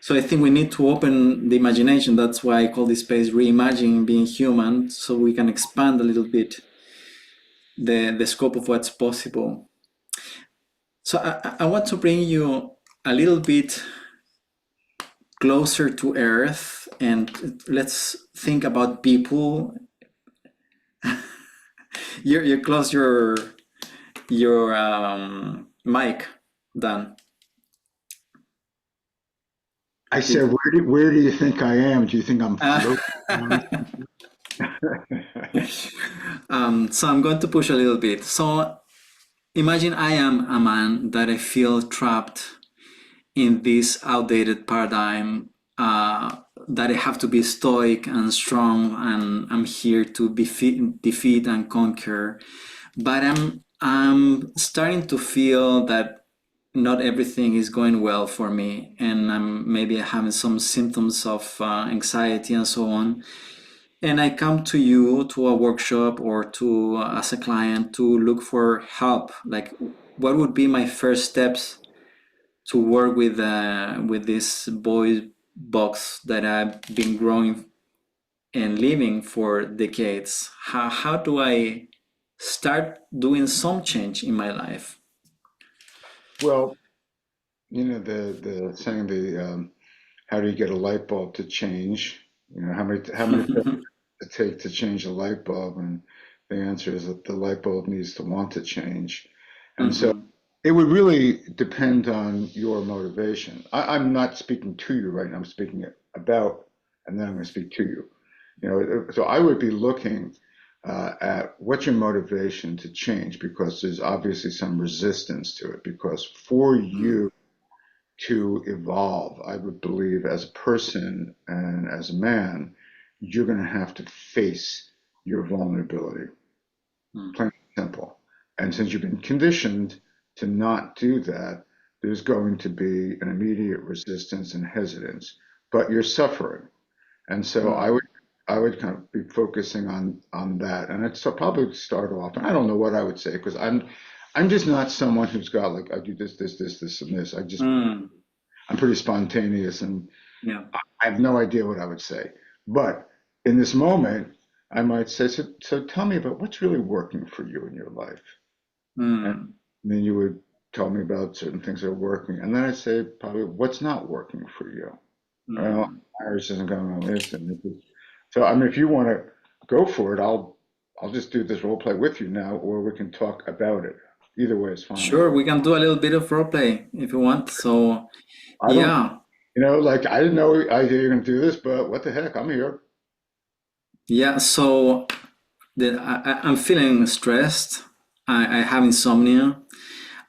So I think we need to open the imagination. That's why I call this space Reimagining Being Human, so we can expand a little bit the scope of what's possible. So I want to bring you a little bit closer to earth, and let's think about people. You close your mic, Dan. I said, where do you think I am? Do you think I'm floating around? So I'm going to push a little bit. So imagine I am a man that I feel trapped in this outdated paradigm, that I have to be stoic and strong, and I'm here to defeat and conquer. But I'm starting to feel that not everything is going well for me, and I'm maybe having some symptoms of anxiety and so on. And I come to you to a workshop or to as a client to look for help. Like, what would be my first steps to work with this boy box that I've been growing and living for decades? How do I start doing some change in my life? Well, you know the saying how do you get a light bulb to change? You know how many steps it take to change a light bulb, and the answer is that the light bulb needs to want to change. And so Mhm. it would really depend on your motivation. I'm not speaking to you right now. I'm speaking about, and then I'm going to speak to you. You know, so I would be looking at what's your motivation to change, because there's obviously some resistance to it. Because for Mm. you to evolve, I would believe, as a person and as a man, you're going to have to face your vulnerability, Mm. plain and simple. And since you've been conditioned to not do that, there's going to be an immediate resistance and hesitance, but you're suffering. And so I Mm. would I would kind of be focusing on that, and I'd probably start off. And I don't know what I would say, because I'm just not someone who's got like I do this, and this. Mm. I'm pretty spontaneous, and Yeah. I have no idea what I would say. But in this moment, I might say, so tell me about what's really working for you in your life. And Mm. then you would tell me about certain things that are working. And then I'd say probably what's not working for you. Well, Mm. marriage isn't going on this and this. So I mean, if you want to go for it, I'll just do this role play with you now, or we can talk about it. Either way is fine. Sure, we can do a little bit of role play if you want. So I don't, yeah, like I didn't know you're going to do this, but what the heck, I'm here. yeah. So I'm feeling stressed. I have insomnia.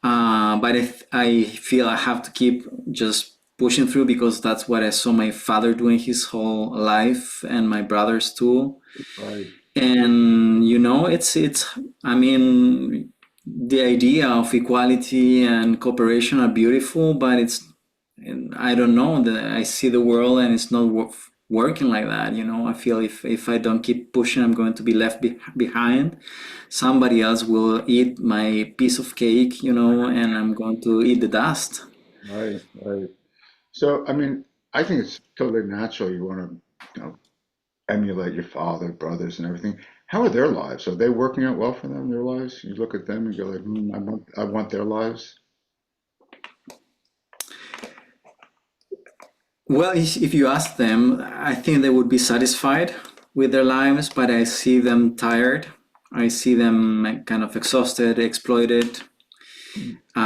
But I feel I have to keep just pushing through because that's what I saw my father doing his whole life and my brothers too. Right, And it's I mean, the idea of equality and cooperation are beautiful, but it's I don't know that I see the world and it's not working like that. I feel if I don't keep pushing, I'm going to be left behind. Somebody else will eat my piece of cake, and I'm going to eat the dust. right. So I mean, I think it's totally natural. You want to, emulate your father, brothers, and everything. How are their lives? Are they working out well for them? Their lives? You look at them and go like, I want their lives. Well, if you ask them, I think they would be satisfied with their lives, but I see them tired. I see them kind of exhausted, exploited. Uh,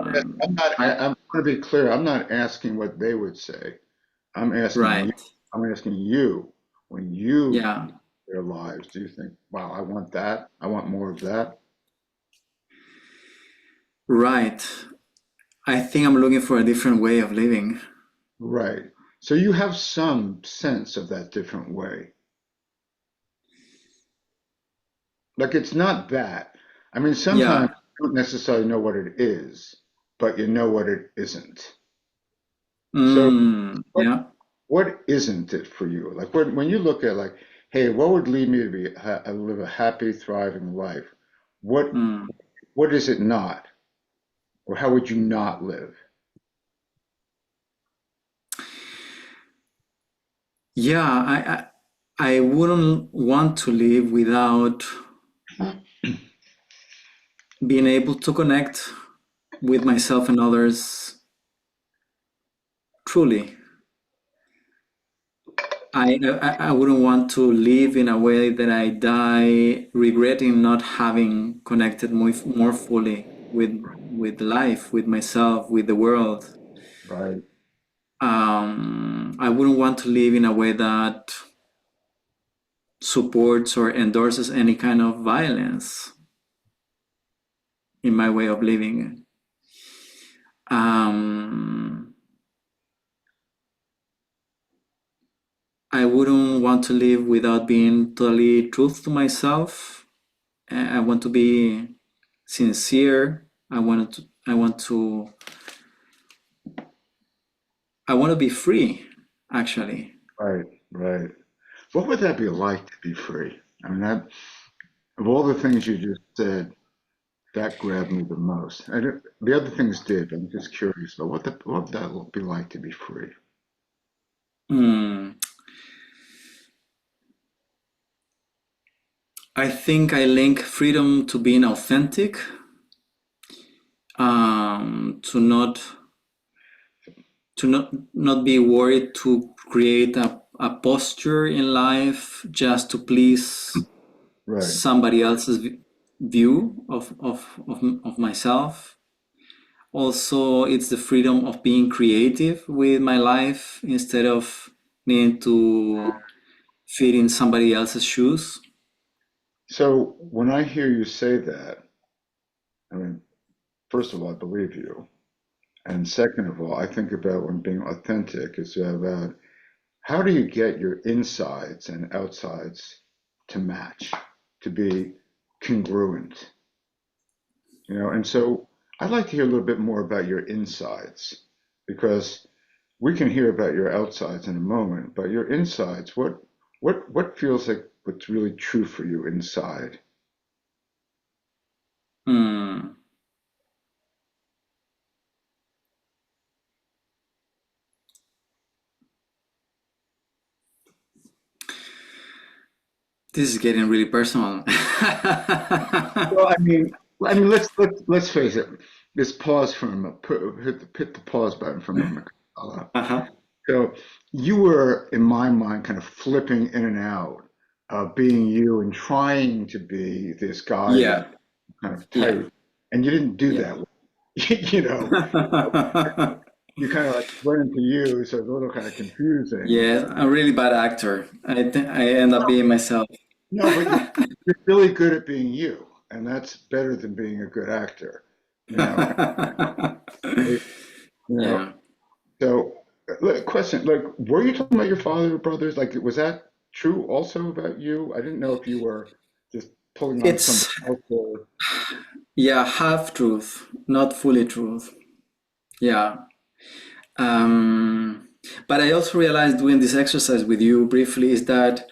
I'm not. I, I'm going to be clear. I'm not asking what they would say. I'm asking you. right. I'm asking you. When you Yeah. their lives, do you think, wow, I want that. I want more of that. Right. I think I'm looking for a different way of living. Right. So you have some sense of that different way. Like it's not that. I mean, sometimes Yeah. you don't necessarily know what it is, but you know what it isn't. So what Yeah. what isn't it for you? Like when you look at like, hey, what would lead me to live a happy, thriving life? What Mm. what is it not? Or how would you not live? I wouldn't want to live without being able to connect with myself and others truly. I wouldn't want to live in a way that I die regretting not having connected more fully with life, with myself, with the world. Right. I wouldn't want to live in a way that supports or endorses any kind of violence in my way of living. I wouldn't want to live without being totally truth to myself. I want to be sincere. I want to be free, actually. Right. Right. What would that be like to be free? I mean, that of all the things you just said, that grabbed me the most. The other things did. I'm just curious about what would that be like to be free? Hmm. I think I link freedom to being authentic, to not be worried to create a posture in life just to please Right. somebody else's view of myself. Also, it's the freedom of being creative with my life instead of needing to fit in somebody else's shoes. So when I hear you say that, I mean, first of all, I believe you. And second of all, I think about when being authentic is about how do you get your insides and outsides to match, to be congruent, and so I'd like to hear a little bit more about your insides because we can hear about your outsides in a moment, but your insides, what feels like what's really true for you inside? Hmm. This is getting really personal. Well, let's face it. Let's pause for a moment. Hit the pause button for a moment. Uh-huh. So you were, in my mind, kind of flipping in and out, being you and trying to be this guy Yeah, that kind of yeah. type, and you didn't do Yeah. that. You know, you kind of like went into you, so it's a little kind of confusing. Yeah, I'm a really bad actor. I end up being myself. No, but you're really good at being you, and that's better than being a good actor. You know, you know. Yeah. So, question, like, were you talking about your father or brothers? Like, was that true also about you? I didn't know if you were just pulling on somebody It's, else or. yeah, half truth, not fully truth. Yeah. Um, but I also realized doing this exercise with you briefly is that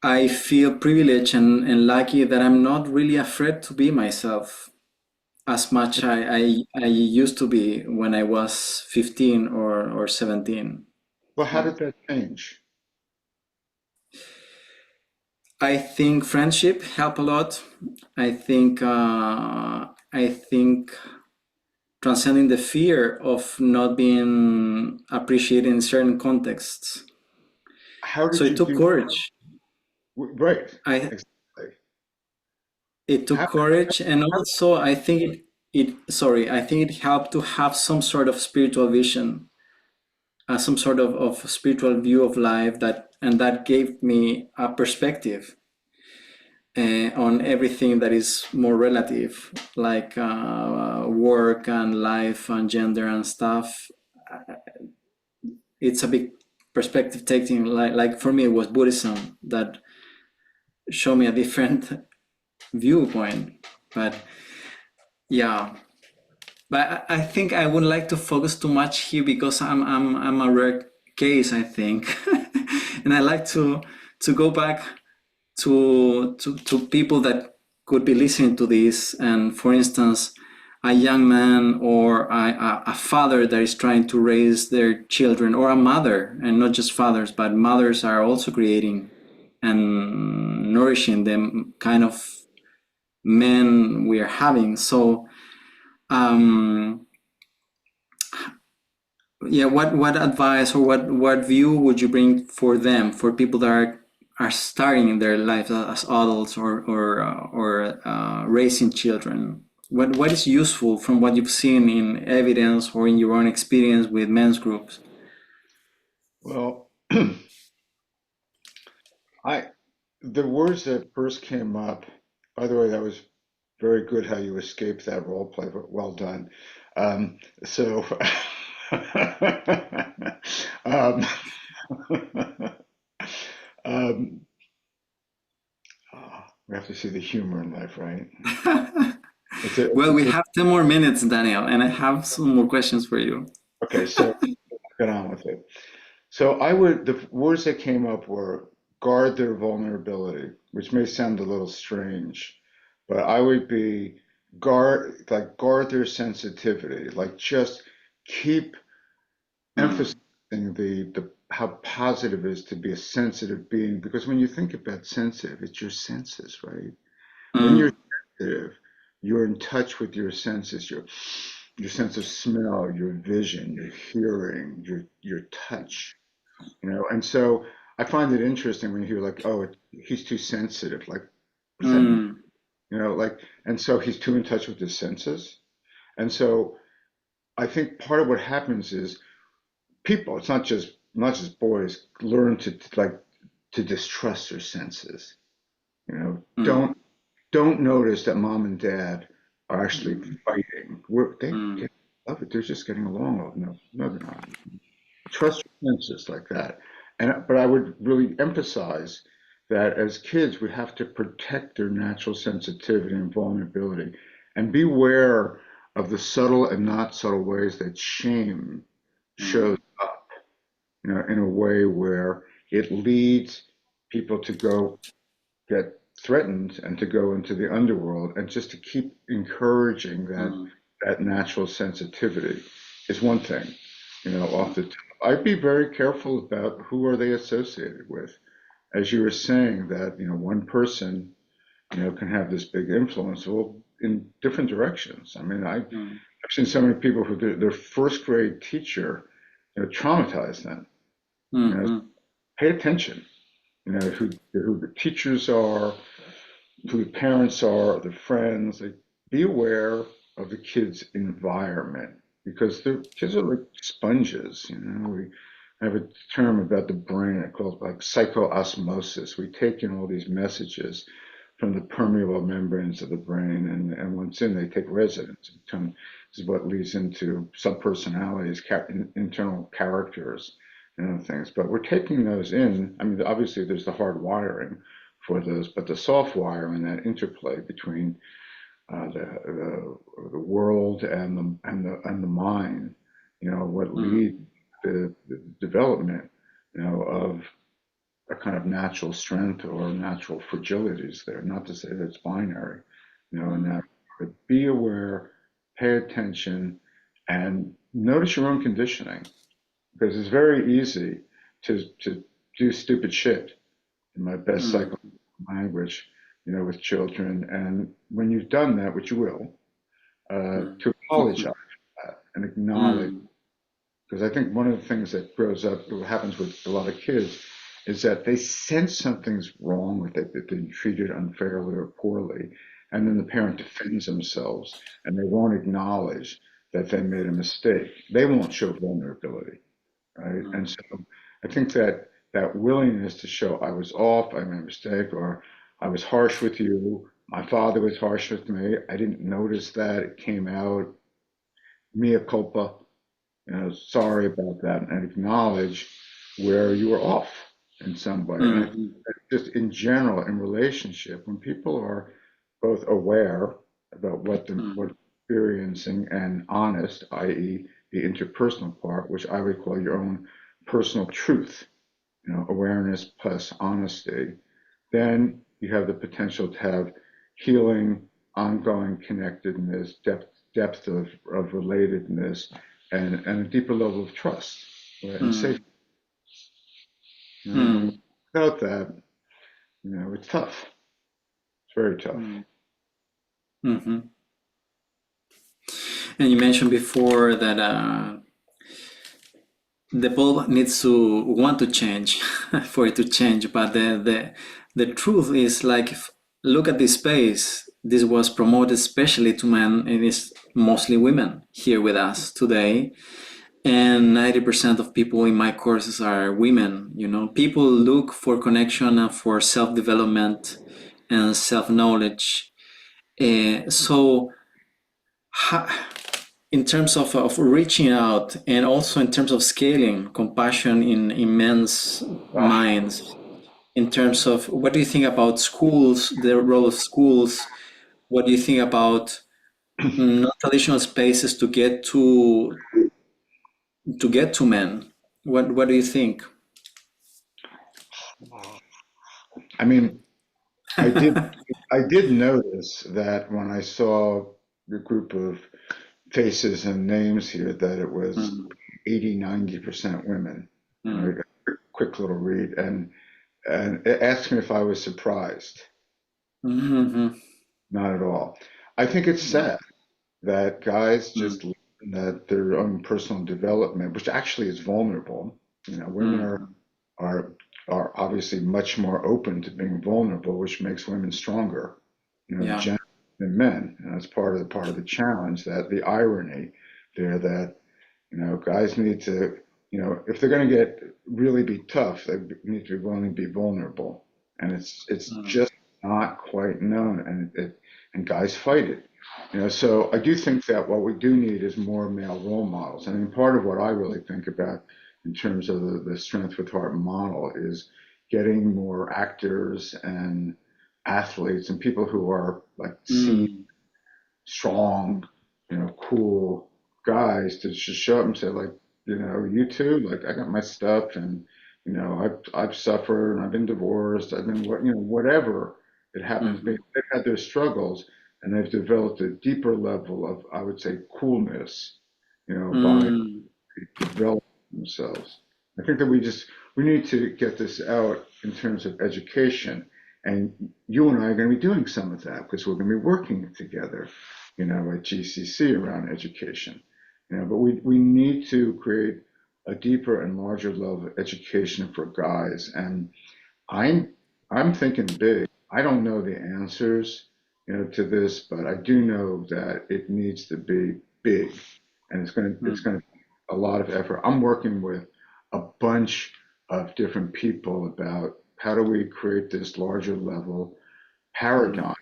I feel privileged and lucky that I'm not really afraid to be myself as much I used to be when I was 15 or 17. Well, how did that change? I think friendship help a lot. I think transcending the fear of not being appreciated in certain contexts. How So did it you took do? courage. Right, I exactly. It took How, courage, and also I think I think it helped to have some sort of spiritual vision, some sort of spiritual view of life that gave me a perspective on everything that is more relative, like work and life and gender and stuff. It's a big perspective taking. Like for me, it was Buddhism that showed me a different viewpoint. But yeah, but I think I wouldn't like to focus too much here because I'm a rare case, I think, and I like to go back to people that could be listening to this. And for instance, a young man or a father that is trying to raise their children, or a mother, and not just fathers, but mothers are also creating and nourishing them kind of men we are having. So yeah, what advice or what view would you bring for them, for people that are starting in their lives as adults, or raising children? What is useful from what you've seen in evidence or in your own experience with men's groups? Well, the words that first came up, by the way, that was very good how you escaped that role play, but well done. So, um, um, we have to see the humor in life, right? Well, we It's a, have 10 more minutes, Daniel, and I have some more questions for you. okay, so get on with it. So the words that came up were guard their vulnerability, which may sound a little strange, but I would be guard their sensitivity, like just keep Mm, emphasizing the how positive it is to be a sensitive being, because when you think about sensitive, it's your senses, right? When you're mm, sensitive, you're in touch with your senses, your sense of smell, your vision, your hearing, your touch, and so I find it interesting when you hear like, oh, he's too sensitive. Like, what does that mean? mm, Like, and so he's too in touch with his senses. And so I think part of what happens is people, it's not just boys, learn to distrust their senses. You know, mm, don't notice that mom and dad are actually fighting. They mm, love it. They're just getting along. Oh, no, no, they're not. Trust your senses like that. But I would really emphasize that as kids, we have to protect their natural sensitivity and vulnerability and beware of the subtle and not subtle ways that shame shows mm, up, in a way where it leads people to go get threatened and to go into the underworld, and just to keep encouraging mm, that natural sensitivity is one thing, off mm, the top. I'd be very careful about who are they associated with. As you were saying that, one person, can have this big influence, well, in different directions. I mean, I've mm, seen so many people who their first grade teacher, traumatized them. You mm, know, mm, pay attention, who the teachers are, who the parents are, the friends. Like, be aware of the kids' environment, because the kids are like sponges. We have a term about the brain called like psychoosmosis. We take in all these messages from the permeable membranes of the brain, and once in, they take residence. This is what leads into subpersonalities, internal characters, things. But we're taking those in. I mean, obviously, there's the hard wiring for those, but the soft wire and that interplay between the world and the mind, what mm, leads the development, of a kind of natural strength or natural fragilities there. Not to say that it's binary, and mm, that, but be aware, pay attention, and notice your own conditioning, because it's very easy to do stupid shit, in my best mm, psycho language, with children. And when you've done that, which you will, mm, to apologize for that and acknowledge, mm, because I think one of the things that grows up, what happens with a lot of kids, is that they sense something's wrong with it, that they're treated unfairly or poorly, and then the parent defends themselves, and they won't acknowledge that they made a mistake. They won't show vulnerability, right? And mm, so I think that willingness to show, I was off, I made a mistake, or I was harsh with you, my father was harsh with me, I didn't notice that, it came out, mea culpa, sorry about that, and acknowledge where you were off in some way. And I think mm, that just in general, in relationship, when people are both aware about mm, what experiencing, and honest, i.e., the interpersonal part, which I would call your own personal truth, awareness plus honesty, then you have the potential to have healing, ongoing connectedness, depth of relatedness and a deeper level of trust, right, and safety. Right? And without that, it's tough. It's very tough. Mm-hmm. And you mentioned before that the bulb needs to want to change for it to change, but the truth is like, look at this space. This was promoted especially to men, and it's mostly women here with us today. And 90% of people in my courses are women. People look for connection and for self-development and self-knowledge. So in terms of reaching out, and also in terms of scaling compassion in men's minds, in terms of, what do you think about schools, the role of schools? What do you think about non-traditional spaces to get to men? What do you think? I mean, I did notice that when I saw the group of faces and names here, that it was 80-90% women. Right? A quick little read, and it asked me if I was surprised. Not at all. I think it's sad that guys just learn that their own personal development, which actually is vulnerable. Women are obviously much more open to being vulnerable, which makes women stronger, Yeah. than men. And that's part of the challenge, that the irony there, that guys need to, if they're going to really be tough, they need to be willing to be vulnerable, and it's just not quite known, and guys fight it. So I do think that what we do need is more male role models. I mean, part of what I really think about in terms of the Strength with Heart model is getting more actors and athletes and people who are like seen, strong, cool guys to just show up and say, like, you too, like, I got my stuff, and I've suffered, and I've been divorced, I've been whatever it happens to be. They've had their struggles, and they've developed a deeper level of, I would say, coolness, by developing themselves. I think that we need to get this out in terms of education, and you and I are going to be doing some of that because we're going to be working together, at GCC around education. But we need to create a deeper and larger level of education for guys, and I'm thinking big. I don't know the answers, to this, but I do know that it needs to be big, and it's going to be a lot of effort. I'm working with a bunch of different people about how do we create this larger level paradigm,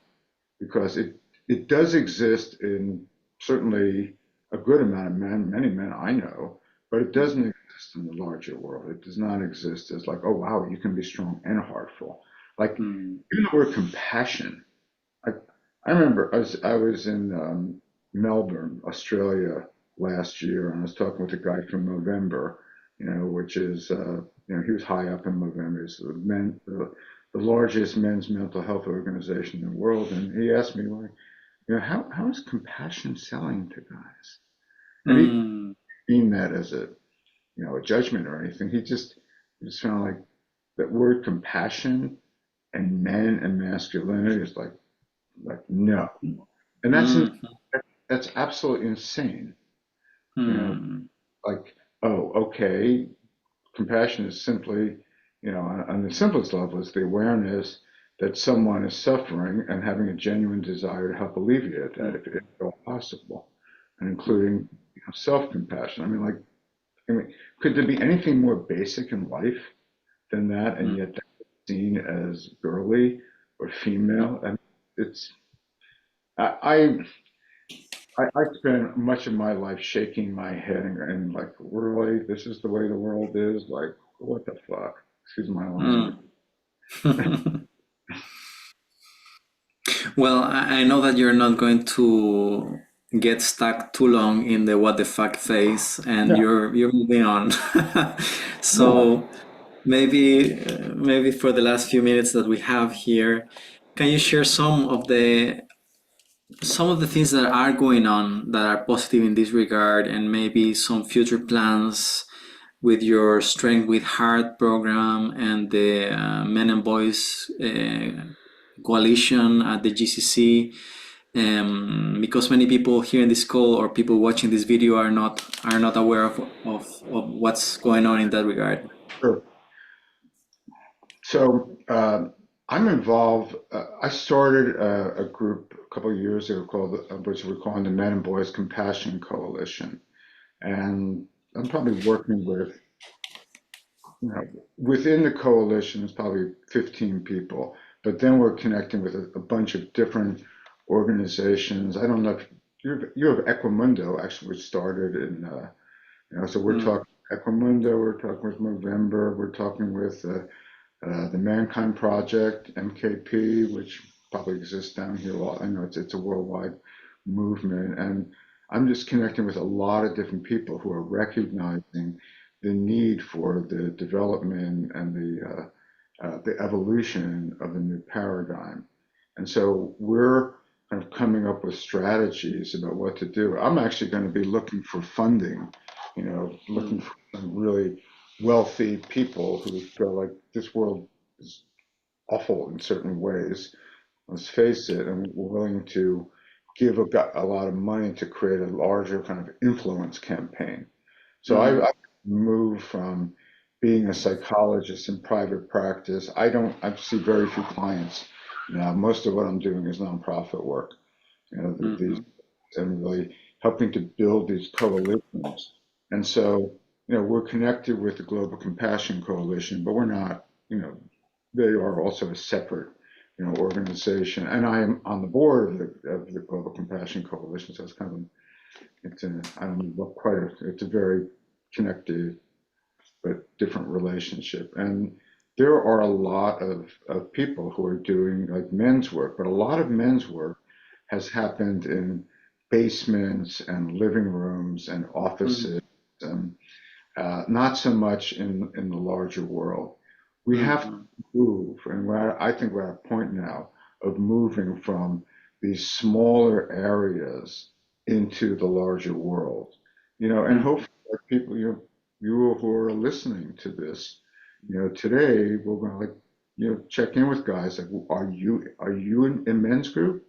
because it does exist in certainly a good amount of men, many men I know, but it doesn't exist in the larger world. It does not exist as like, oh wow, you can be strong and heartful. Like even the word compassion. I remember I was in Melbourne, Australia last year, and I was talking with a guy from Movember, which is he was high up in Movember. It's the largest men's mental health organization in the world, and he asked me, like, how is compassion selling to guys? And he didn't mean that as a judgment or anything. He just found like that word compassion and men and masculinity is like no, and that's absolutely insane. Like, oh, okay, compassion is simply, on the simplest level, is the awareness that someone is suffering and having a genuine desire to help alleviate that if at all possible, and including self-compassion. I mean, could there be anything more basic in life than that, and yet that's seen as girly or female? And it's I I spent much of my life shaking my head and like, really, this is the way the world is? Like, what the fuck? Excuse my language. Well, I know that you're not going to get stuck too long in the what the fuck phase, and No, you're moving on. no. So maybe for the last few minutes that we have here, can you share some of the some of the things that are going on that are positive in this regard, and maybe some future plans with your Strength with Heart program and the Men and Boys coalition at the GCC, because many people here in this call or people watching this video are not aware of what's going on in that regard. Sure. So I'm involved. I started a group a couple of years ago called, which we're calling the Men and Boys Compassion Coalition, and I'm probably working with, within the coalition, it's probably 15 people, but then we're connecting with a bunch of different organizations. I don't know if you have Equimundo, actually, which started in, so we're talking Equimundo, we're talking with Movember, we're talking with the Mankind Project, MKP, which probably exists down here. Well, I know it's a worldwide movement, and I'm just connecting with a lot of different people who are recognizing the need for the development and the evolution of the new paradigm. And so we're kind of coming up with strategies about what to do. I'm actually going to be looking for funding, looking for some really wealthy people who feel like this world is awful in certain ways, let's face it, and we're willing to give a lot of money to create a larger kind of influence campaign. So I moved from being a psychologist in private practice. I see very few clients now. Most of what I'm doing is nonprofit work, these, and really helping to build these coalitions. And so, we're connected with the Global Compassion Coalition, but we're not, they are also a separate, organization. And I am on the board of the Global Compassion Coalition. So it's kind of, I don't know, it's a very connected but different relationship. And there are a lot of people who are doing like men's work, but a lot of men's work has happened in basements and living rooms and offices, and not so much in the larger world. We have to move, and I think we're at a point now of moving from these smaller areas into the larger world. And hopefully people, you who are listening to this, today we're going to check in with guys like, are you in a men's group?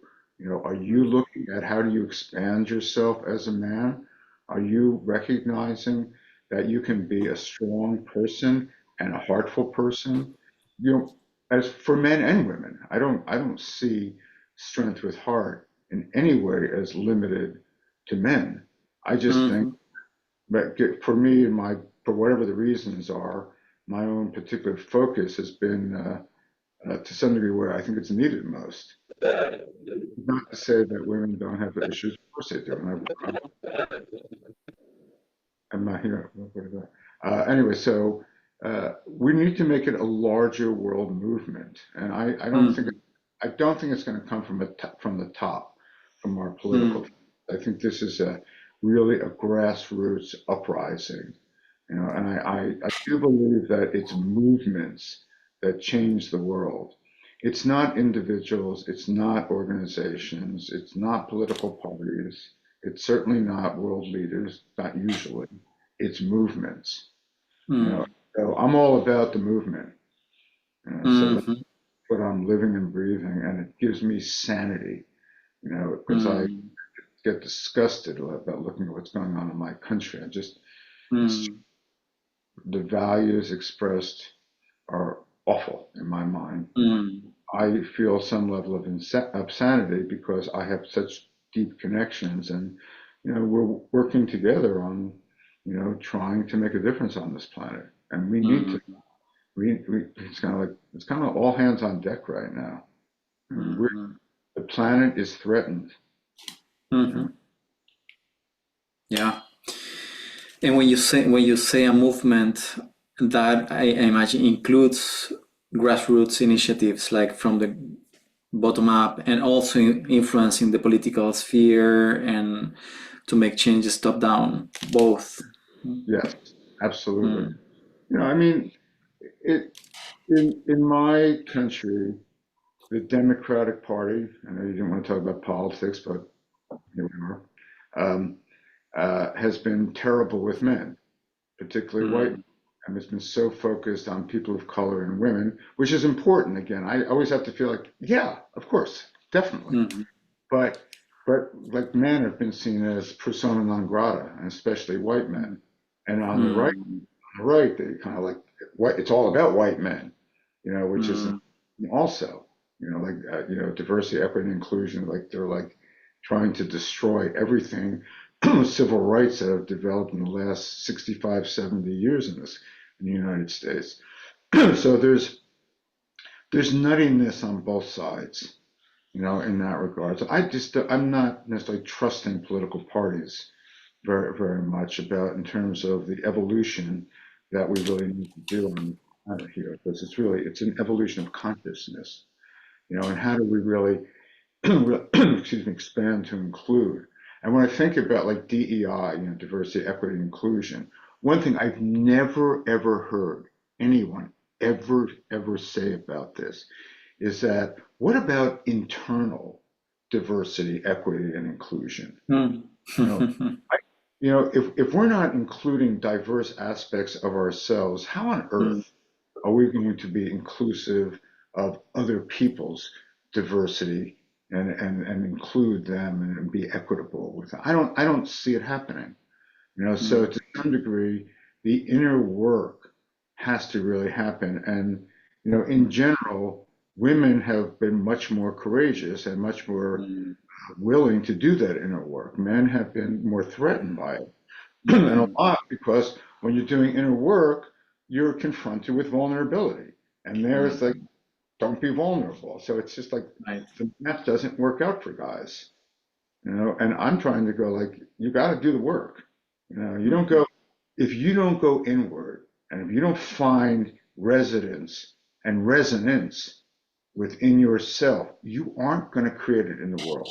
Are you looking at how do you expand yourself as a man? Are you recognizing that you can be a strong person and a heartful person? As for men and women, I don't see Strength with Heart in any way as limited to men. I just think that for me and for whatever the reasons are, my own particular focus has been to some degree where I think it's needed most. Not to say that women don't have issues, of course they do. And I'm not here. Anyway, so we need to make it a larger world movement, and I don't think it's going to come from the top, from our political. I think this is really a grassroots uprising, and I do believe that it's movements that change the world. It's not individuals, it's not organizations, it's not political parties, it's certainly not world leaders, not usually. It's movements. So I'm all about the movement. So that's what I'm living and breathing, and it gives me sanity, because I get disgusted about looking at what's going on in my country. The values expressed are awful in my mind. I feel some level of insanity because I have such deep connections, and we're working together on trying to make a difference on this planet, and we need to. It's kind of all hands on deck right now. The planet is threatened. Yeah. And when you say a movement, that I imagine includes grassroots initiatives like from the bottom up, and also influencing the political sphere and to make changes top down, both. Yes, absolutely. I mean, in my country, the Democratic Party, I know you didn't want to talk about politics, but here we are, has been terrible with men, particularly white men, and it's been so focused on people of color and women, which is important. Again, I always have to feel like, yeah, of course, definitely. But like men have been seen as persona non grata, and especially white men. And on the right, they kind of like it's all about white men, which is also, like diversity, equity, and inclusion. Like they're like trying to destroy everything civil rights that have developed in the last 65, 70 years in the United States. So there's nuttiness on both sides, in that regard. So I'm not necessarily trusting political parties very, very much about in terms of the evolution that we really need to do on the planet here, because it's an evolution of consciousness, and how do we really, excuse me, expand to include? And when I think about like DEI, diversity, equity, inclusion, one thing I've never ever heard anyone ever say about this is that what about internal diversity, equity, and inclusion? If we're not including diverse aspects of ourselves, how on earth are we going to be inclusive of other people's diversity and include them and be equitable with them? I don't see it happening. So to some degree, the inner work has to really happen. And in general, women have been much more courageous and much more willing to do that inner work. Men have been more threatened by it. And a lot because when you're doing inner work, you're confronted with vulnerability. And there's like, don't be vulnerable. So it's just like the math doesn't work out for guys. And I'm trying to go like, you got to do the work. You don't go, if you don't go inward and if you don't find residence and resonance within yourself, you aren't going to create it in the world.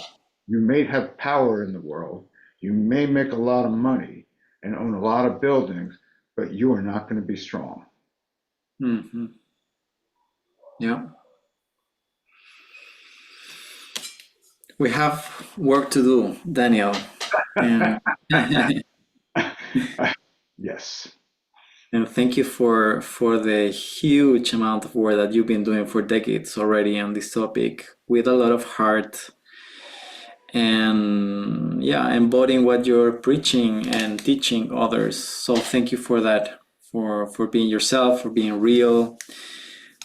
You may have power in the world. You may make a lot of money and own a lot of buildings, but you are not going to be strong. Yeah. We have work to do, Daniel. Yes. And thank you for the huge amount of work that you've been doing for decades already on this topic with a lot of heart. And yeah, embodying what you're preaching and teaching others. So thank you for that, for being yourself, for being real.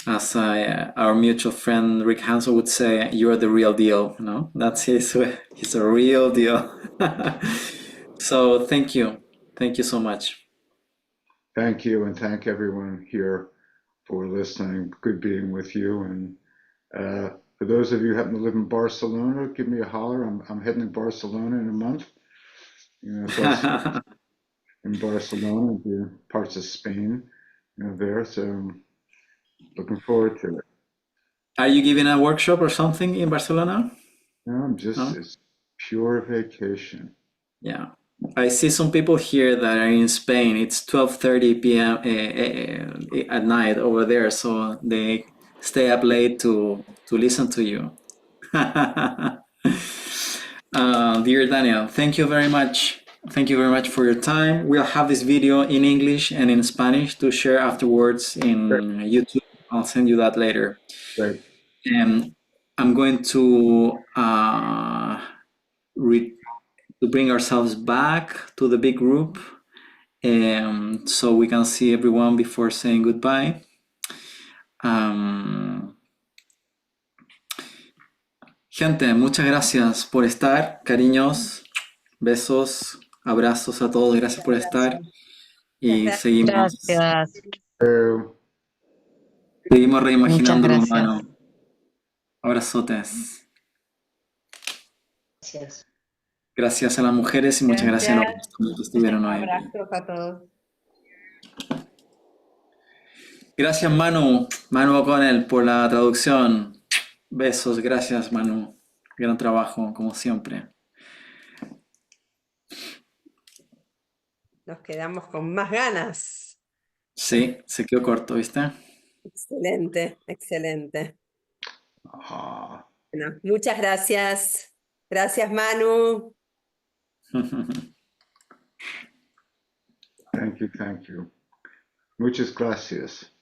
As our mutual friend Rick Hansel would say, you're the real deal. That's he's a real deal. So thank you so much. Thank you, and thank everyone here for listening. Good being with you. And for those of you who happen to live in Barcelona, give me a holler. I'm heading to Barcelona in a month. So in Barcelona, and parts of Spain, there. So looking forward to it. Are you giving a workshop or something in Barcelona? No, it's pure vacation. Yeah. I see some people here that are in Spain. It's 12:30 p.m. At night over there, so they stay up late to listen to you. Dear Daniel, thank you very much. Thank you very much for your time. We'll have this video in English and in Spanish to share afterwards in YouTube. I'll send you that later. Great. And I'm going to bring ourselves back to the big group, so we can see everyone before saying goodbye. Gente, muchas gracias por estar, cariños, besos, abrazos a todos, gracias por estar y seguimos reimaginando lo humano. Abrazotes. Gracias. Gracias a las mujeres y muchas gracias a los que estuvieron hoy. Abrazos a todos. Gracias Manu O'Connell por la traducción. Besos, gracias Manu. Gran trabajo, como siempre. Nos quedamos con más ganas. Sí, se quedó corto, ¿viste? Excelente, excelente. Bueno, muchas gracias. Gracias, Manu. Thank you. Muchas gracias.